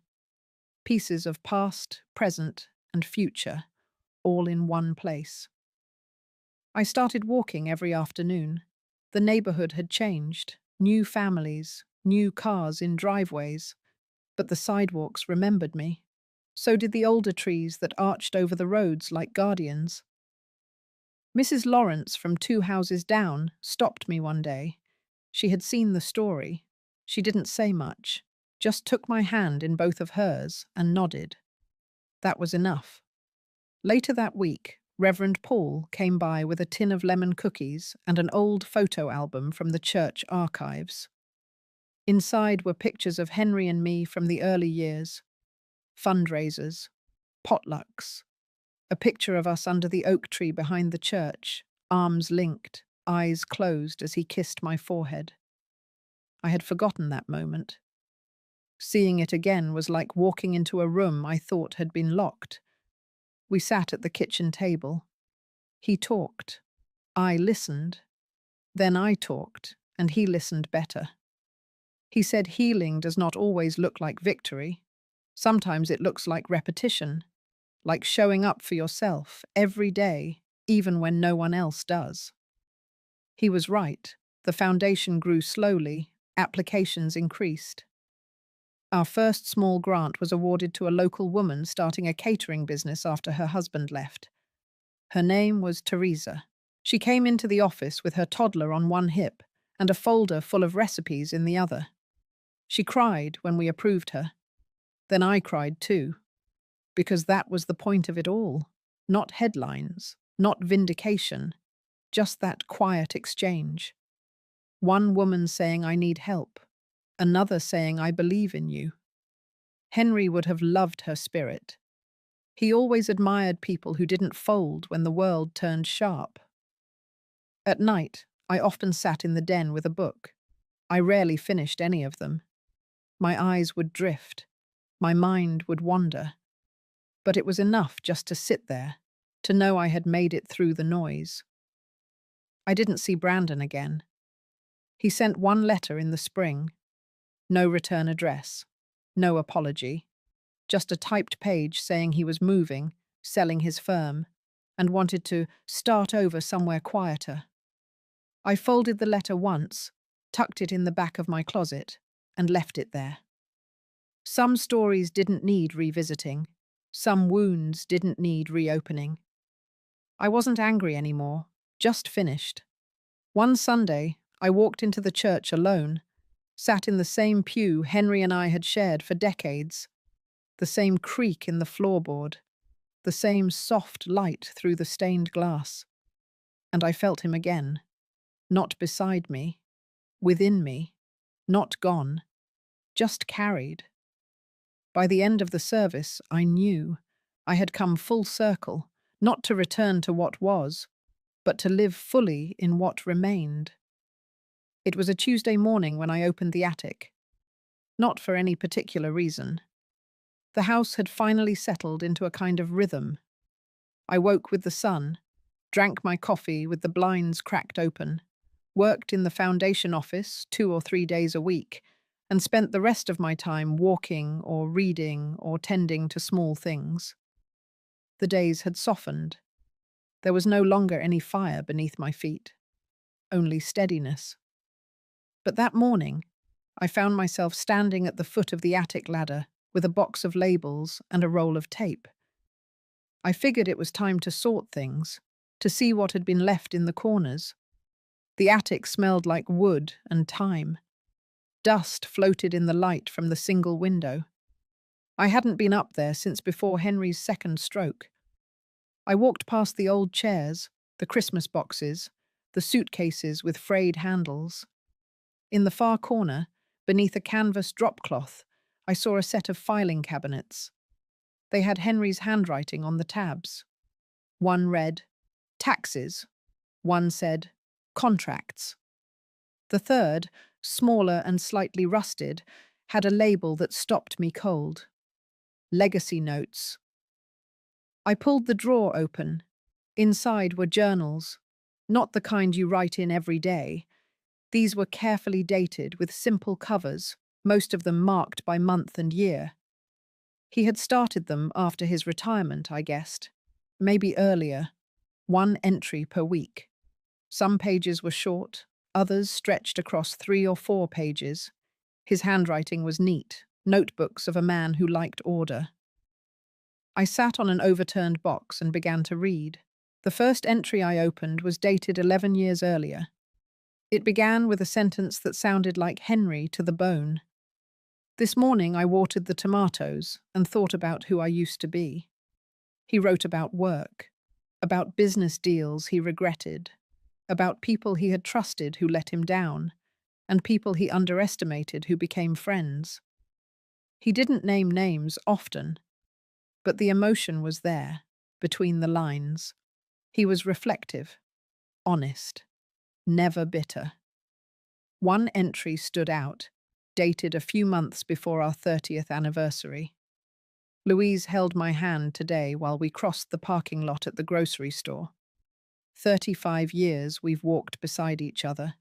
Pieces of past, present, and future, all in one place. I started walking every afternoon. The neighborhood had changed. New families, new cars in driveways. But the sidewalks remembered me. So did the older trees that arched over the roads like guardians. Mrs. Lawrence from 2 houses down stopped me one day. She had seen the story. She didn't say much, just took my hand in both of hers and nodded. That was enough. Later that week, Reverend Paul came by with a tin of lemon cookies and an old photo album from the church archives. Inside were pictures of Henry and me from the early years, fundraisers, potlucks, a picture of us under the oak tree behind the church, arms linked, eyes closed as he kissed my forehead. I had forgotten that moment. Seeing it again was like walking into a room I thought had been locked. We sat at the kitchen table. He talked. I listened. Then I talked, and he listened better. He said healing does not always look like victory. Sometimes it looks like repetition, like showing up for yourself every day, even when no one else does. He was right. The foundation grew slowly, applications increased. Our first small grant was awarded to a local woman starting a catering business after her husband left. Her name was Teresa. She came into the office with her toddler on one hip and a folder full of recipes in the other. She cried when we approved her. Then I cried too, because that was the point of it all. Not headlines, not vindication, just that quiet exchange. One woman saying I need help, another saying I believe in you. Henry would have loved her spirit. He always admired people who didn't fold when the world turned sharp. At night, I often sat in the den with a book. I rarely finished any of them. My eyes would drift. My mind would wander. But it was enough just to sit there, to know I had made it through the noise. I didn't see Brandon again. He sent one letter in the spring. No return address. No apology. Just a typed page saying he was moving, selling his firm, and wanted to start over somewhere quieter. I folded the letter once, tucked it in the back of my closet, and left it there. Some stories didn't need revisiting. Some wounds didn't need reopening. I wasn't angry anymore, just finished. One Sunday, I walked into the church alone, sat in the same pew Henry and I had shared for decades, the same creak in the floorboard, the same soft light through the stained glass. And I felt him again, not beside me, within me, not gone, just carried. By the end of the service, I knew I had come full circle, not to return to what was, but to live fully in what remained. It was a Tuesday morning when I opened the attic. Not for any particular reason. The house had finally settled into a kind of rhythm. I woke with the sun, drank my coffee with the blinds cracked open, worked in the foundation office 2 or 3 days a week, and spent the rest of my time walking or reading or tending to small things. The days had softened. There was no longer any fire beneath my feet, only steadiness. But that morning, I found myself standing at the foot of the attic ladder with a box of labels and a roll of tape. I figured it was time to sort things, to see what had been left in the corners. The attic smelled like wood and time. Dust floated in the light from the single window. I hadn't been up there since before Henry's second stroke. I walked past the old chairs, the Christmas boxes, the suitcases with frayed handles. In the far corner, beneath a canvas dropcloth, I saw a set of filing cabinets. They had Henry's handwriting on the tabs. One read, "Taxes." One said, "Contracts." The third, smaller and slightly rusted, had a label that stopped me cold. "Legacy Notes." I pulled the drawer open. Inside were journals, not the kind you write in every day. These were carefully dated with simple covers, most of them marked by month and year. He had started them after his retirement, I guessed. Maybe earlier. One entry per week. Some pages were short, others stretched across 3 or 4 pages. His handwriting was neat, notebooks of a man who liked order. I sat on an overturned box and began to read. The first entry I opened was dated 11 years earlier. It began with a sentence that sounded like Henry to the bone. "This morning I watered the tomatoes and thought about who I used to be." He wrote about work, about business deals he regretted, about people he had trusted who let him down, and people he underestimated who became friends. He didn't name names often, but the emotion was there, between the lines. He was reflective, honest, never bitter. One entry stood out, dated a few months before our 30th anniversary. "Louise held my hand today while we crossed the parking lot at the grocery store. 35 years we've walked beside each other.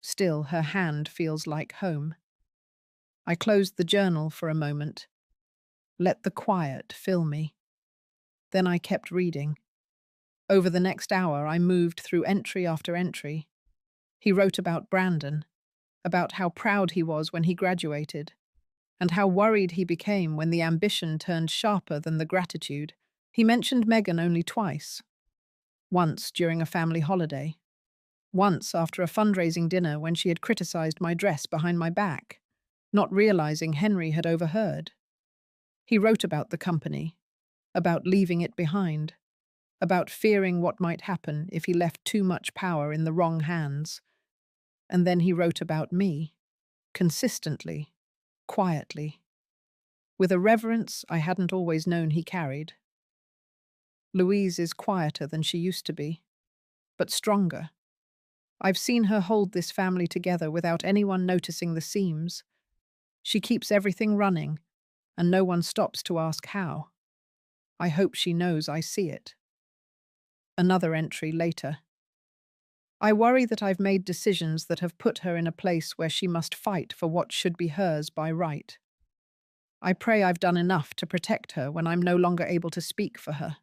Still, her hand feels like home." I closed the journal for a moment. Let the quiet fill me. Then I kept reading. Over the next hour, I moved through entry after entry. He wrote about Brandon, about how proud he was when he graduated, and how worried he became when the ambition turned sharper than the gratitude. He mentioned Megan only twice. Once during a family holiday. Once after a fundraising dinner when she had criticized my dress behind my back, not realizing Henry had overheard. He wrote about the company, about leaving it behind, about fearing what might happen if he left too much power in the wrong hands. And then he wrote about me, consistently, quietly, with a reverence I hadn't always known he carried. "Louise is quieter than she used to be, but stronger. I've seen her hold this family together without anyone noticing the seams. She keeps everything running, and no one stops to ask how. I hope she knows I see it." Another entry later. "I worry that I've made decisions that have put her in a place where she must fight for what should be hers by right. I pray I've done enough to protect her when I'm no longer able to speak for her."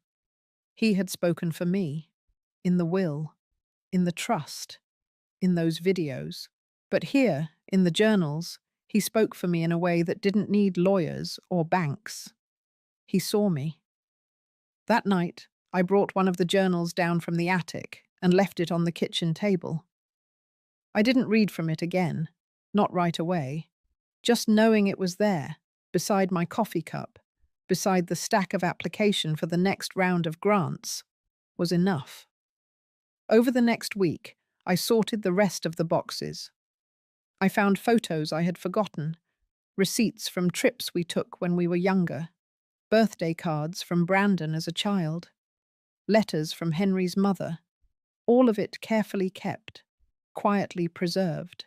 He had spoken for me, in the will, in the trust, in those videos. But here, in the journals, he spoke for me in a way that didn't need lawyers or banks. He saw me. That night, I brought one of the journals down from the attic and left it on the kitchen table. I didn't read from it again, not right away. Just knowing it was there, beside my coffee cup, beside the stack of application for the next round of grants, was enough. Over the next week, I sorted the rest of the boxes. I found photos I had forgotten, receipts from trips we took when we were younger, birthday cards from Brandon as a child, letters from Henry's mother, all of it carefully kept. quietly preserved.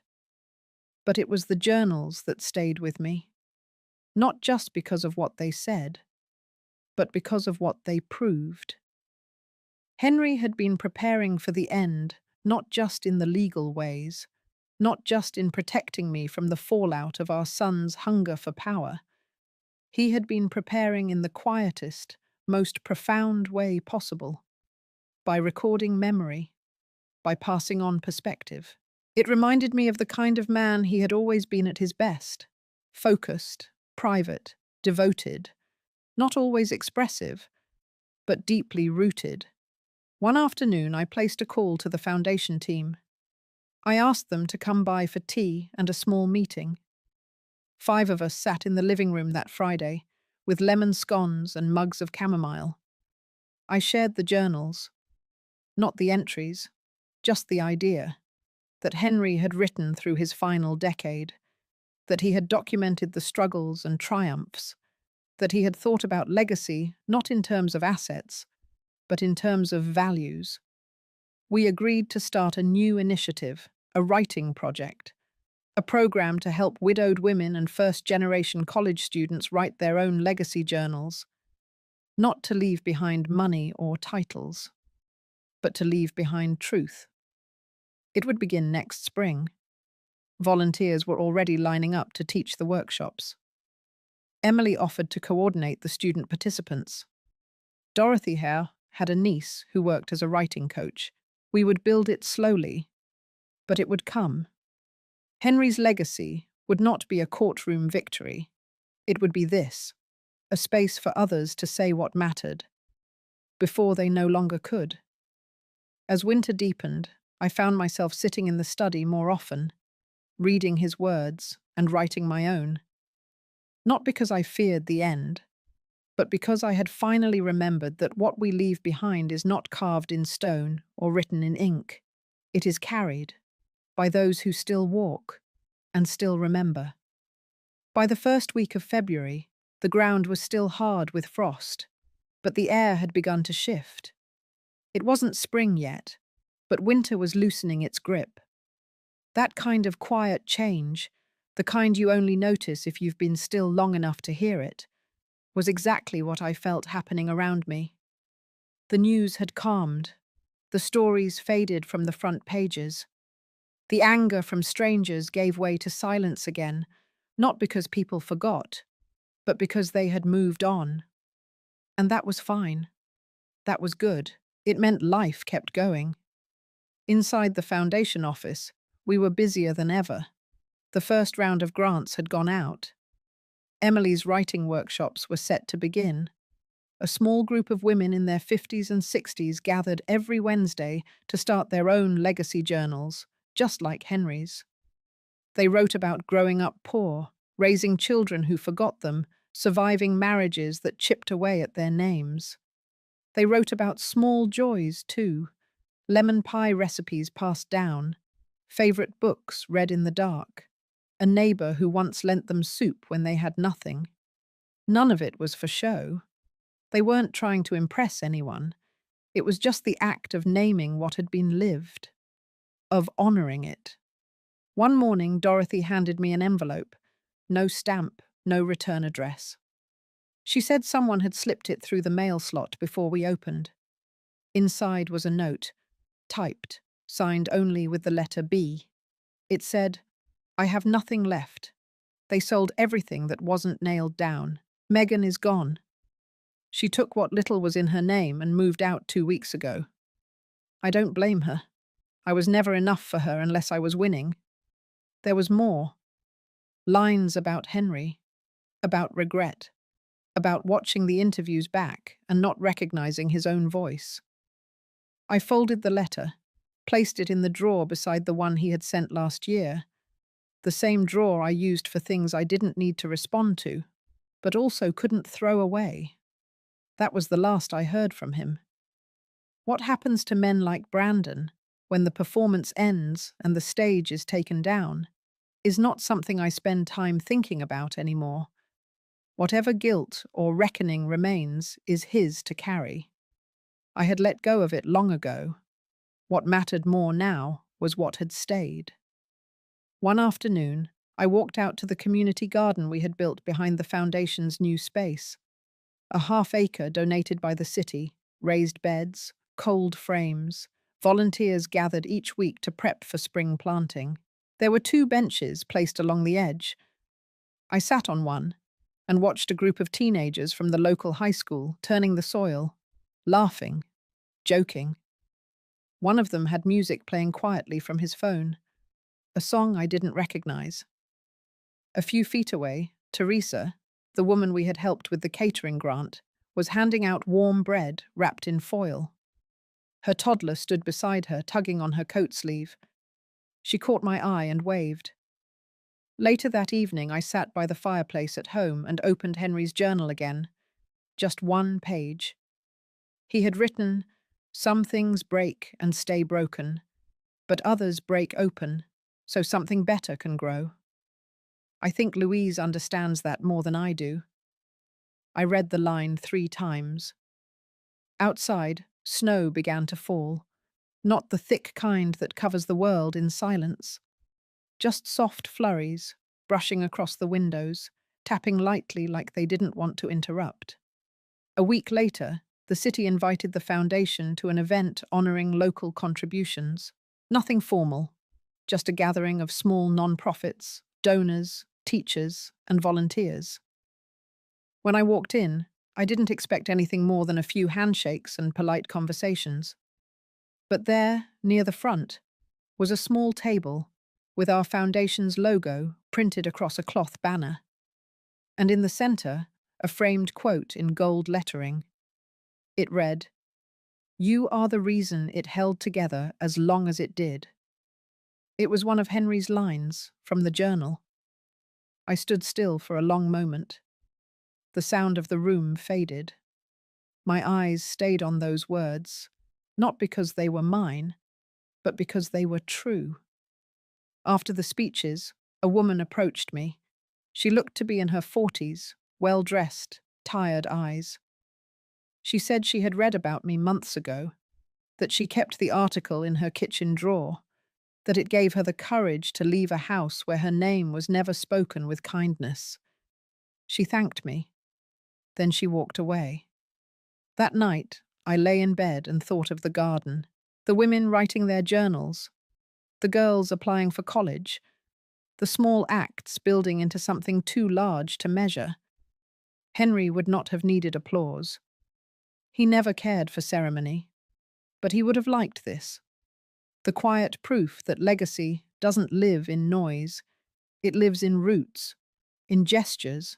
But it was the journals that stayed with me, not just because of what they said, but because of what they proved. Henry had been preparing for the end, not just in the legal ways, not just in protecting me from the fallout of our son's hunger for power. He had been preparing in the quietest, most profound way possible, by recording memory, by passing on perspective. It reminded me of the kind of man he had always been at his best: focused, private, devoted, not always expressive, but deeply rooted. One afternoon, I placed a call to the foundation team. I asked them to come by for tea and a small meeting. 5 of us sat in the living room that Friday, with lemon scones and mugs of chamomile. I shared the journals, not the entries, just the idea that Henry had written through his final decade, that he had documented the struggles and triumphs, that he had thought about legacy not in terms of assets, but in terms of values. We agreed to start a new initiative, a writing project, a program to help widowed women and first-generation college students write their own legacy journals, not to leave behind money or titles, but to leave behind truth. It would begin next spring. Volunteers were already lining up to teach the workshops. Emily offered to coordinate the student participants. Dorothy here had a niece who worked as a writing coach. We would build it slowly, but it would come. Henry's legacy would not be a courtroom victory. It would be this: a space for others to say what mattered, before they no longer could. As winter deepened, I found myself sitting in the study more often, reading his words and writing my own. Not because I feared the end, but because I had finally remembered that what we leave behind is not carved in stone or written in ink. It is carried by those who still walk and still remember. By the first week of February, the ground was still hard with frost, but the air had begun to shift. It wasn't spring yet, but winter was loosening its grip. That kind of quiet change, the kind you only notice if you've been still long enough to hear it, was exactly what I felt happening around me. The news had calmed. The stories faded from the front pages. The anger from strangers gave way to silence again, not because people forgot, but because they had moved on. And that was fine. That was good. It meant life kept going. Inside the foundation office, we were busier than ever. The first round of grants had gone out. Emily's writing workshops were set to begin. A small group of women in their 50s and 60s gathered every Wednesday to start their own legacy journals, just like Henry's. They wrote about growing up poor, raising children who forgot them, surviving marriages that chipped away at their names. They wrote about small joys, too: lemon pie recipes passed down, favorite books read in the dark, a neighbor who once lent them soup when they had nothing. None of it was for show. They weren't trying to impress anyone. It was just the act of naming what had been lived, of honoring it. One morning, Dorothy handed me an envelope. No stamp, no return address. She said someone had slipped it through the mail slot before we opened. Inside was a note, typed, signed only with the letter B. It said, "I have nothing left. They sold everything that wasn't nailed down. Megan is gone. She took what little was in her name and moved out 2 weeks ago. I don't blame her. I was never enough for her unless I was winning." There was more. Lines about Henry, about regret, about watching the interviews back and not recognizing his own voice. I folded the letter, placed it in the drawer beside the one he had sent last year, the same drawer I used for things I didn't need to respond to, but also couldn't throw away. That was the last I heard from him. What happens to men like Brandon when the performance ends and the stage is taken down is not something I spend time thinking about anymore. Whatever guilt or reckoning remains is his to carry. I had let go of it long ago. What mattered more now was what had stayed. One afternoon, I walked out to the community garden we had built behind the foundation's new space. A half-acre donated by the city, raised beds, cold frames. Volunteers gathered each week to prep for spring planting. There were 2 benches placed along the edge. I sat on one and watched a group of teenagers from the local high school turning the soil, laughing, joking. One of them had music playing quietly from his phone, a song I didn't recognize. A few feet away, Teresa, the woman we had helped with the catering grant, was handing out warm bread wrapped in foil. Her toddler stood beside her, tugging on her coat sleeve. She caught my eye and waved. Later that evening, I sat by the fireplace at home and opened Henry's journal again. Just one page. He had written, "Some things break and stay broken, but others break open, so something better can grow." I think Louise understands that more than I do. I read the line 3 times. Outside, snow began to fall. Not the thick kind that covers the world in silence. Just soft flurries, brushing across the windows, tapping lightly like they didn't want to interrupt. A week later, the city invited the foundation to an event honoring local contributions. Nothing formal, just a gathering of small non-profits, donors, teachers, and volunteers. When I walked in, I didn't expect anything more than a few handshakes and polite conversations. But there, near the front, was a small table with our foundation's logo printed across a cloth banner. And in the center, a framed quote in gold lettering. It read, "You are the reason it held together as long as it did." It was one of Henry's lines from the journal. I stood still for a long moment. The sound of the room faded. My eyes stayed on those words, not because they were mine, but because they were true. After the speeches, a woman approached me. She looked to be in her 40s, well-dressed, tired eyes. She said she had read about me months ago, that she kept the article in her kitchen drawer, that it gave her the courage to leave a house where her name was never spoken with kindness. She thanked me. Then she walked away. That night, I lay in bed and thought of the garden, the women writing their journals, the girls applying for college, the small acts building into something too large to measure. Henry would not have needed applause. He never cared for ceremony, but he would have liked this. The quiet proof that legacy doesn't live in noise. It lives in roots, in gestures,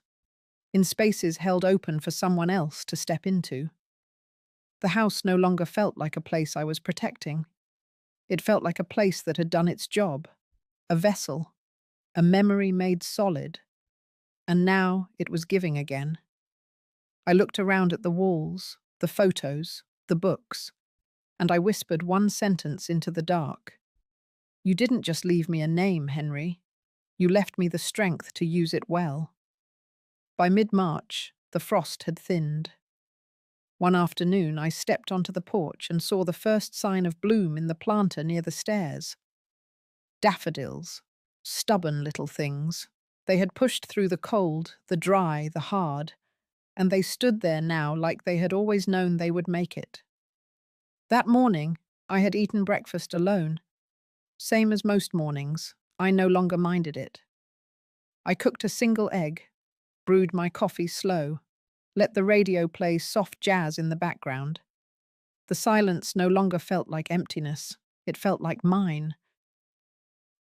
in spaces held open for someone else to step into. The house no longer felt like a place I was protecting. It felt like a place that had done its job, a vessel, a memory made solid, and now it was giving again. I looked around at the walls, the photos, the books, and I whispered one sentence into the dark. "You didn't just leave me a name, Henry. You left me the strength to use it well." By mid-March, the frost had thinned. One afternoon, I stepped onto the porch and saw the first sign of bloom in the planter near the stairs. Daffodils, stubborn little things. They had pushed through the cold, the dry, the hard, and they stood there now like they had always known they would make it. That morning, I had eaten breakfast alone. Same as most mornings, I no longer minded it. I cooked a single egg, brewed my coffee slow, let the radio play soft jazz in the background. The silence no longer felt like emptiness, it felt like mine.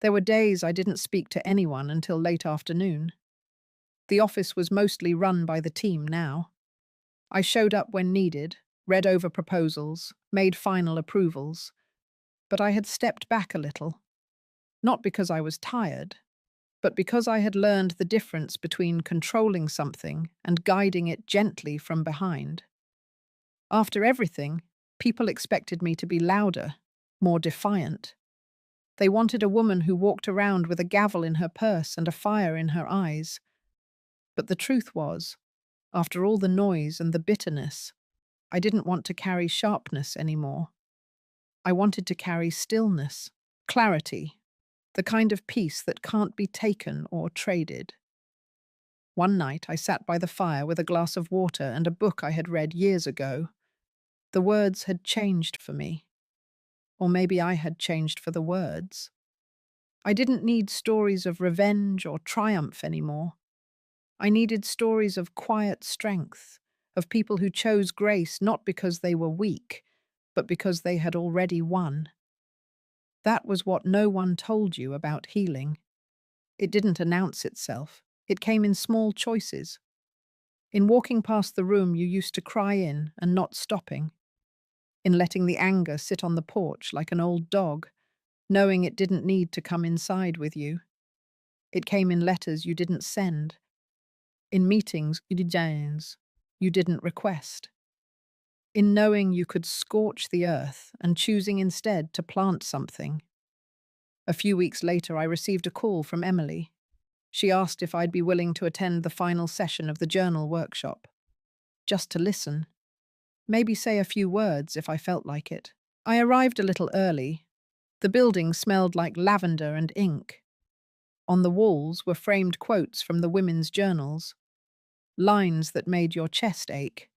There were days I didn't speak to anyone until late afternoon. The office was mostly run by the team now. I showed up when needed, read over proposals, made final approvals. But I had stepped back a little. Not because I was tired, but because I had learned the difference between controlling something and guiding it gently from behind. After everything, people expected me to be louder, more defiant. They wanted a woman who walked around with a gavel in her purse and a fire in her eyes. But the truth was, after all the noise and the bitterness, I didn't want to carry sharpness anymore. I wanted to carry stillness, Clarity, the kind of peace that can't be taken or traded. One night I sat by the fire with a glass of water and a book I had read years ago. The words had changed for me, or maybe I had changed for the words. I didn't need stories of revenge or triumph anymore. I needed stories of quiet strength, of people who chose grace not because they were weak, but because they had already won. That was what no one told you about healing. It didn't announce itself. It came in small choices. In walking past the room you used to cry in and not stopping. In letting the anger sit on the porch like an old dog, knowing it didn't need to come inside with you. It came in letters you didn't send, in meetings you didn't request, in knowing you could scorch the earth and choosing instead to plant something. A few weeks later, I received a call from Emily. She asked if I'd be willing to attend the final session of the journal workshop. Just to listen. Maybe say a few words if I felt like it. I arrived a little early. The building smelled like lavender and ink. On the walls were framed quotes from the women's journals, lines that made your chest ache.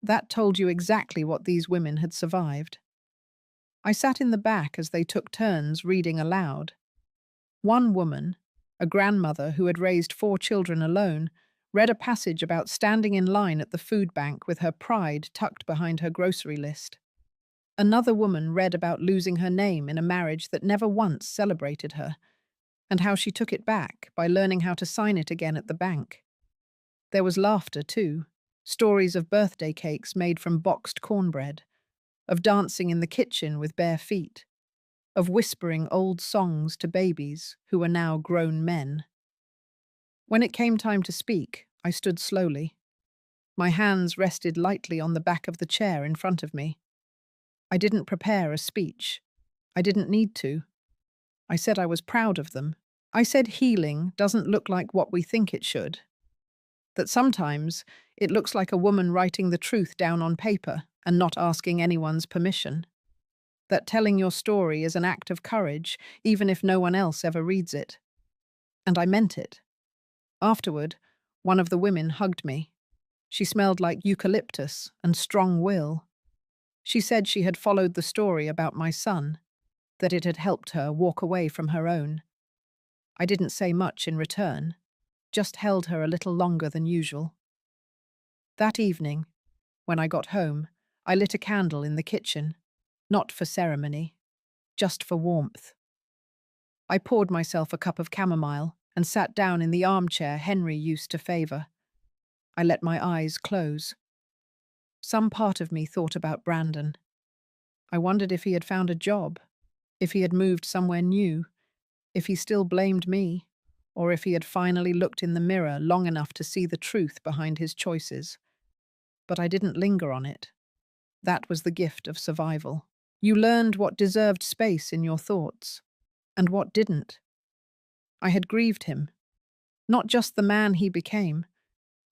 That told you exactly what these women had survived. I sat in the back as they took turns reading aloud. One woman, a grandmother who had raised 4 children alone, read a passage about standing in line at the food bank with her pride tucked behind her grocery list. Another woman read about losing her name in a marriage that never once celebrated her, and how she took it back by learning how to sign it again at the bank. There was laughter, too, stories of birthday cakes made from boxed cornbread, of dancing in the kitchen with bare feet, of whispering old songs to babies who were now grown men. When it came time to speak, I stood slowly. My hands rested lightly on the back of the chair in front of me. I didn't prepare a speech. I didn't need to. I said I was proud of them. I said healing doesn't look like what we think it should. That sometimes it looks like a woman writing the truth down on paper and not asking anyone's permission. That telling your story is an act of courage, even if no one else ever reads it. And I meant it. Afterward, one of the women hugged me. She smelled like eucalyptus and strong will. She said she had followed the story about my son, that it had helped her walk away from her own. I didn't say much in return, just held her a little longer than usual. That evening, when I got home, I lit a candle in the kitchen, not for ceremony, just for warmth. I poured myself a cup of chamomile and sat down in the armchair Henry used to favor. I let my eyes close. Some part of me thought about Brandon. I wondered if he had found a job, if he had moved somewhere new, if he still blamed me, or if he had finally looked in the mirror long enough to see the truth behind his choices. But I didn't linger on it. That was the gift of survival. You learned what deserved space in your thoughts, and what didn't. I had grieved him, not just the man he became,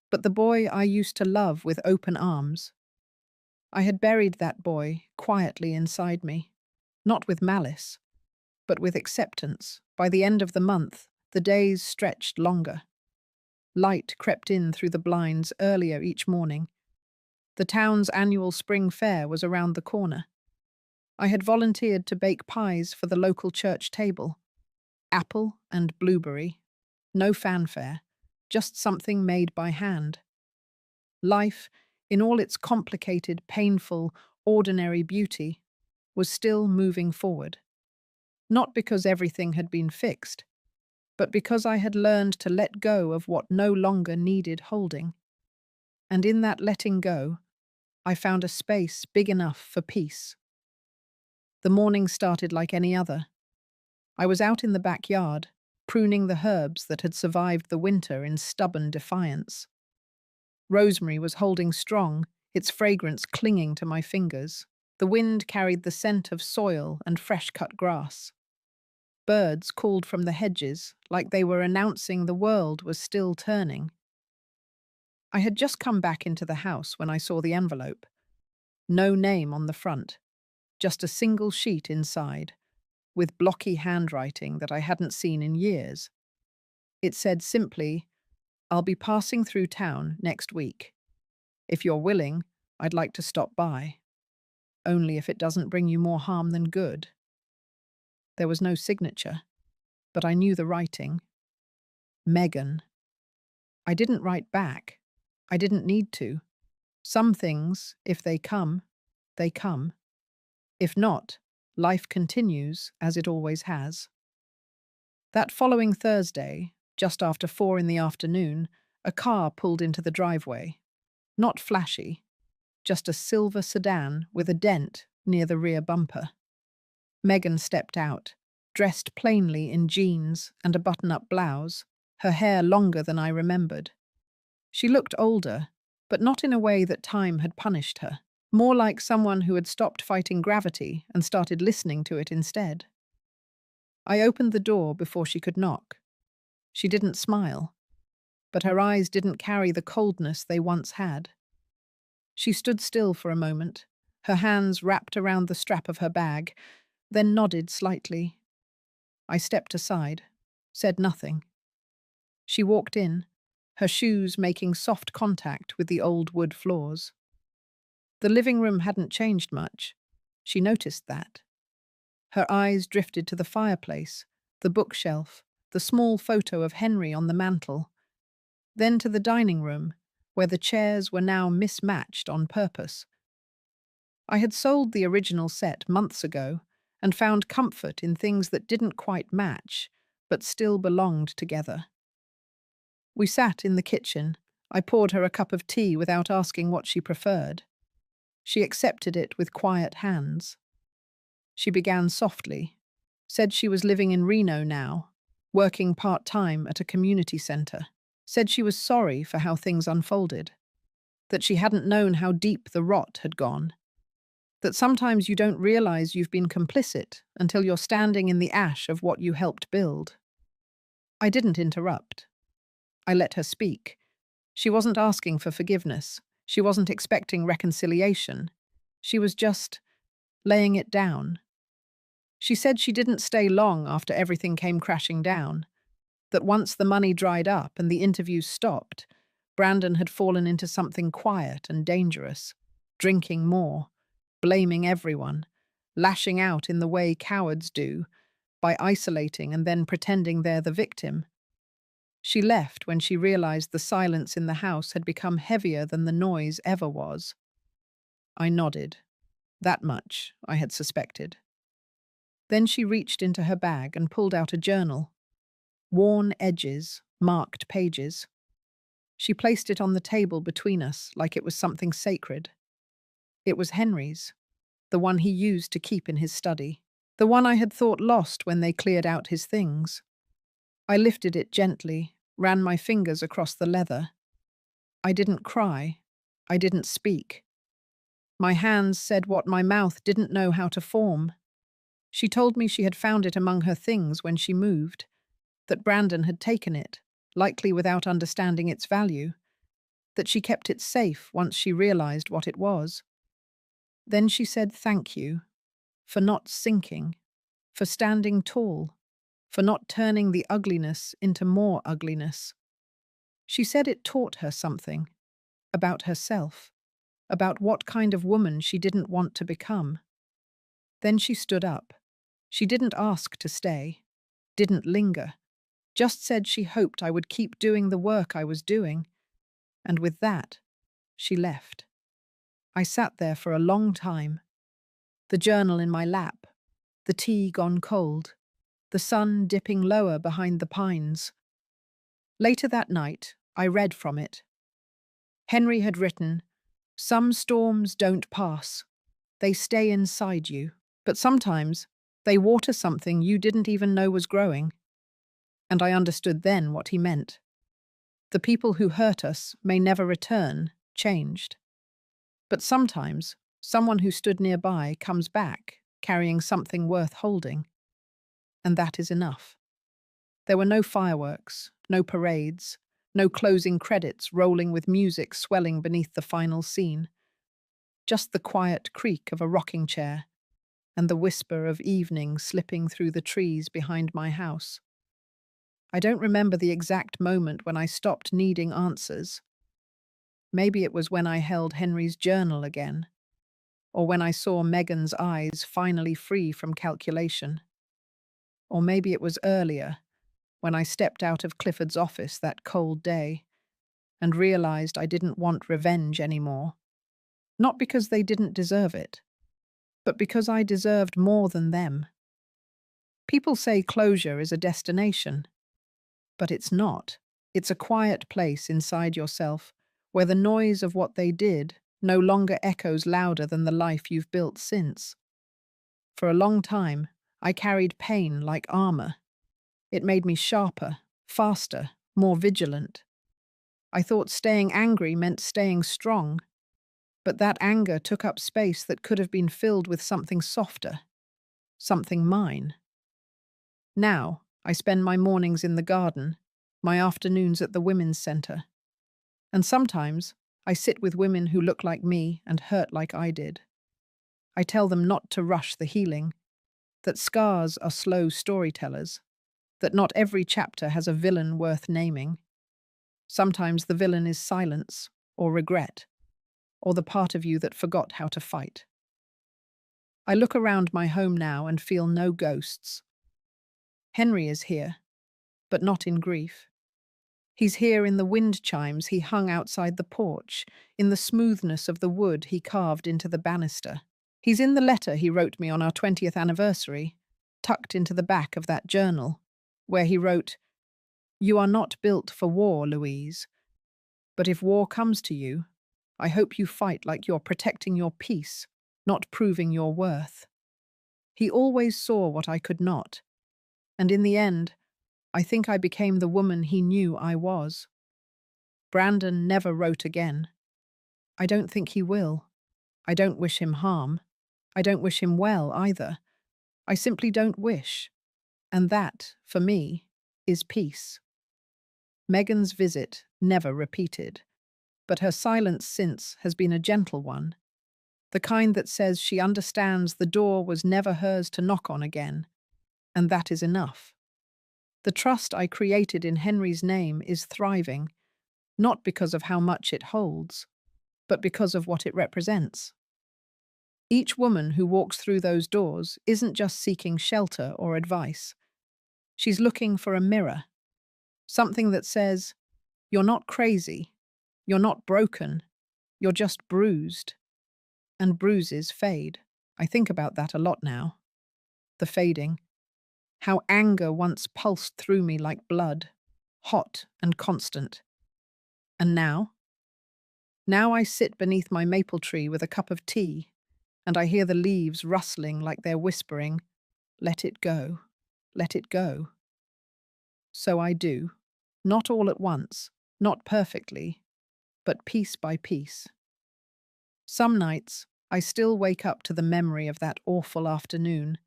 but the boy I used to love with open arms. I had buried that boy quietly inside me, not with malice, but with acceptance. By the end of the month, the days stretched longer. Light crept in through the blinds earlier each morning. The town's annual spring fair was around the corner. I had volunteered to bake pies for the local church table. Apple and blueberry. No fanfare, just something made by hand. Life, in all its complicated, painful, ordinary beauty, was still moving forward. Not because everything had been fixed, but because I had learned to let go of what no longer needed holding. And in that letting go, I found a space big enough for peace. The morning started like any other. I was out in the backyard, pruning the herbs that had survived the winter in stubborn defiance. Rosemary was holding strong, its fragrance clinging to my fingers. The wind carried the scent of soil and fresh-cut grass. Birds called from the hedges like they were announcing the world was still turning. I had just come back into the house when I saw the envelope. No name on the front, just a single sheet inside, with blocky handwriting that I hadn't seen in years. It said simply, "I'll be passing through town next week. If you're willing, I'd like to stop by. Only if it doesn't bring you more harm than good." There was no signature, but I knew the writing. Megan. I didn't write back. I didn't need to. Some things, if they come, they come. If not, life continues as it always has. That following Thursday, just after 4 in the afternoon, a car pulled into the driveway. Not flashy, just a silver sedan with a dent near the rear bumper. Megan stepped out, dressed plainly in jeans and a button-up blouse, her hair longer than I remembered. She looked older, but not in a way that time had punished her. More like someone who had stopped fighting gravity and started listening to it instead. I opened the door before she could knock. She didn't smile, but her eyes didn't carry the coldness they once had. She stood still for a moment, her hands wrapped around the strap of her bag, then nodded slightly. I stepped aside, said nothing. She walked in, her shoes making soft contact with the old wood floors. The living room hadn't changed much. She noticed that. Her eyes drifted to the fireplace, the bookshelf, the small photo of Henry on the mantel, then to the dining room, where the chairs were now mismatched on purpose. I had sold the original set months ago and found comfort in things that didn't quite match, but still belonged together. We sat in the kitchen. I poured her a cup of tea without asking what she preferred. She accepted it with quiet hands. She began softly, said she was living in Reno now, working part-time at a community center, said she was sorry for how things unfolded, that she hadn't known how deep the rot had gone, that sometimes you don't realize you've been complicit until you're standing in the ash of what you helped build. I didn't interrupt. I let her speak. She wasn't asking for forgiveness. She wasn't expecting reconciliation. She was just laying it down. She said she didn't stay long after everything came crashing down, that once the money dried up and the interviews stopped, Brandon had fallen into something quiet and dangerous, drinking more, blaming everyone, lashing out in the way cowards do, by isolating and then pretending they're the victim. She left when she realized the silence in the house had become heavier than the noise ever was. I nodded. That much I had suspected. Then she reached into her bag and pulled out a journal. Worn edges, marked pages. She placed it on the table between us like it was something sacred. It was Henry's, the one he used to keep in his study, the one I had thought lost when they cleared out his things. I lifted it gently, ran my fingers across the leather. I didn't cry. I didn't speak. My hands said what my mouth didn't know how to form. She told me she had found it among her things when she moved, that Brandon had taken it, likely without understanding its value, that she kept it safe once she realized what it was. Then she said thank you, for not sinking, for standing tall, for not turning the ugliness into more ugliness. She said it taught her something, about herself, about what kind of woman she didn't want to become. Then she stood up. She didn't ask to stay, didn't linger, just said she hoped I would keep doing the work I was doing, and with that, she left. I sat there for a long time, the journal in my lap, the tea gone cold, the sun dipping lower behind the pines. Later that night, I read from it. Henry had written, "Some storms don't pass. They stay inside you, but sometimes they water something you didn't even know was growing." And I understood then what he meant. The people who hurt us may never return, changed. But sometimes, someone who stood nearby comes back, carrying something worth holding. And that is enough. There were no fireworks, no parades, no closing credits rolling with music swelling beneath the final scene. Just the quiet creak of a rocking chair, and the whisper of evening slipping through the trees behind my house. I don't remember the exact moment when I stopped needing answers. Maybe it was when I held Henry's journal again, or when I saw Megan's eyes finally free from calculation. Or maybe it was earlier, when I stepped out of Clifford's office that cold day and realized I didn't want revenge anymore. Not because they didn't deserve it, but because I deserved more than them. People say closure is a destination, but it's not. It's a quiet place inside yourself where the noise of what they did no longer echoes louder than the life you've built since. For a long time, I carried pain like armor. It made me sharper, faster, more vigilant. I thought staying angry meant staying strong, but that anger took up space that could have been filled with something softer, something mine. Now, I spend my mornings in the garden, my afternoons at the women's center, and sometimes I sit with women who look like me and hurt like I did. I tell them not to rush the healing, that scars are slow storytellers, that not every chapter has a villain worth naming. Sometimes the villain is silence, or regret, or the part of you that forgot how to fight. I look around my home now and feel no ghosts. Henry is here, but not in grief. He's here in the wind chimes he hung outside the porch, in the smoothness of the wood he carved into the banister. He's in the letter he wrote me on our 20th anniversary, tucked into the back of that journal, where he wrote, "You are not built for war, Louise. But if war comes to you, I hope you fight like you're protecting your peace, not proving your worth." He always saw what I could not, and in the end, I think I became the woman he knew I was. Brandon never wrote again. I don't think he will. I don't wish him harm. I don't wish him well either. I simply don't wish. And that, for me, is peace. Megan's visit never repeated, but her silence since has been a gentle one, the kind that says she understands the door was never hers to knock on again, and that is enough. The trust I created in Henry's name is thriving, not because of how much it holds, but because of what it represents. Each woman who walks through those doors isn't just seeking shelter or advice. She's looking for a mirror, something that says, "You're not crazy, you're not broken, you're just bruised." And bruises fade. I think about that a lot now. The fading. How anger once pulsed through me like blood, hot and constant. And now? Now I sit beneath my maple tree with a cup of tea, and I hear the leaves rustling like they're whispering, "Let it go, let it go." So I do. Not all at once, not perfectly, but piece by piece. Some nights, I still wake up to the memory of that awful afternoon,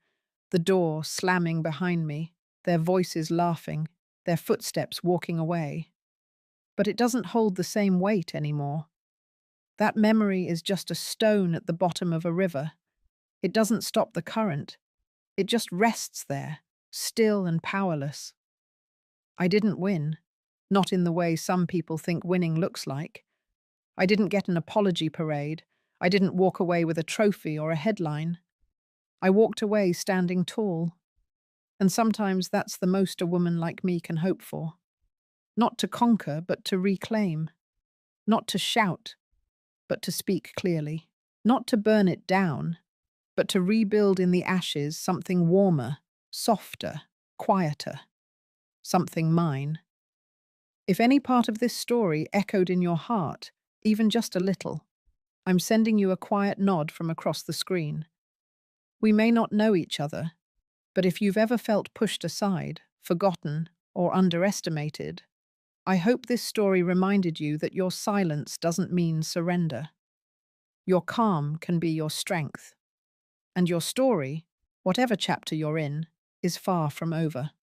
the door slamming behind me, their voices laughing, their footsteps walking away. But it doesn't hold the same weight anymore. That memory is just a stone at the bottom of a river. It doesn't stop the current. It just rests there, still and powerless. I didn't win, not in the way some people think winning looks like. I didn't get an apology parade. I didn't walk away with a trophy or a headline. I walked away standing tall. And sometimes that's the most a woman like me can hope for. Not to conquer, but to reclaim. Not to shout, but to speak clearly. Not to burn it down, but to rebuild in the ashes something warmer, softer, quieter. Something mine. If any part of this story echoed in your heart, even just a little, I'm sending you a quiet nod from across the screen. We may not know each other, but if you've ever felt pushed aside, forgotten, or underestimated, I hope this story reminded you that your silence doesn't mean surrender. Your calm can be your strength. And your story, whatever chapter you're in, is far from over.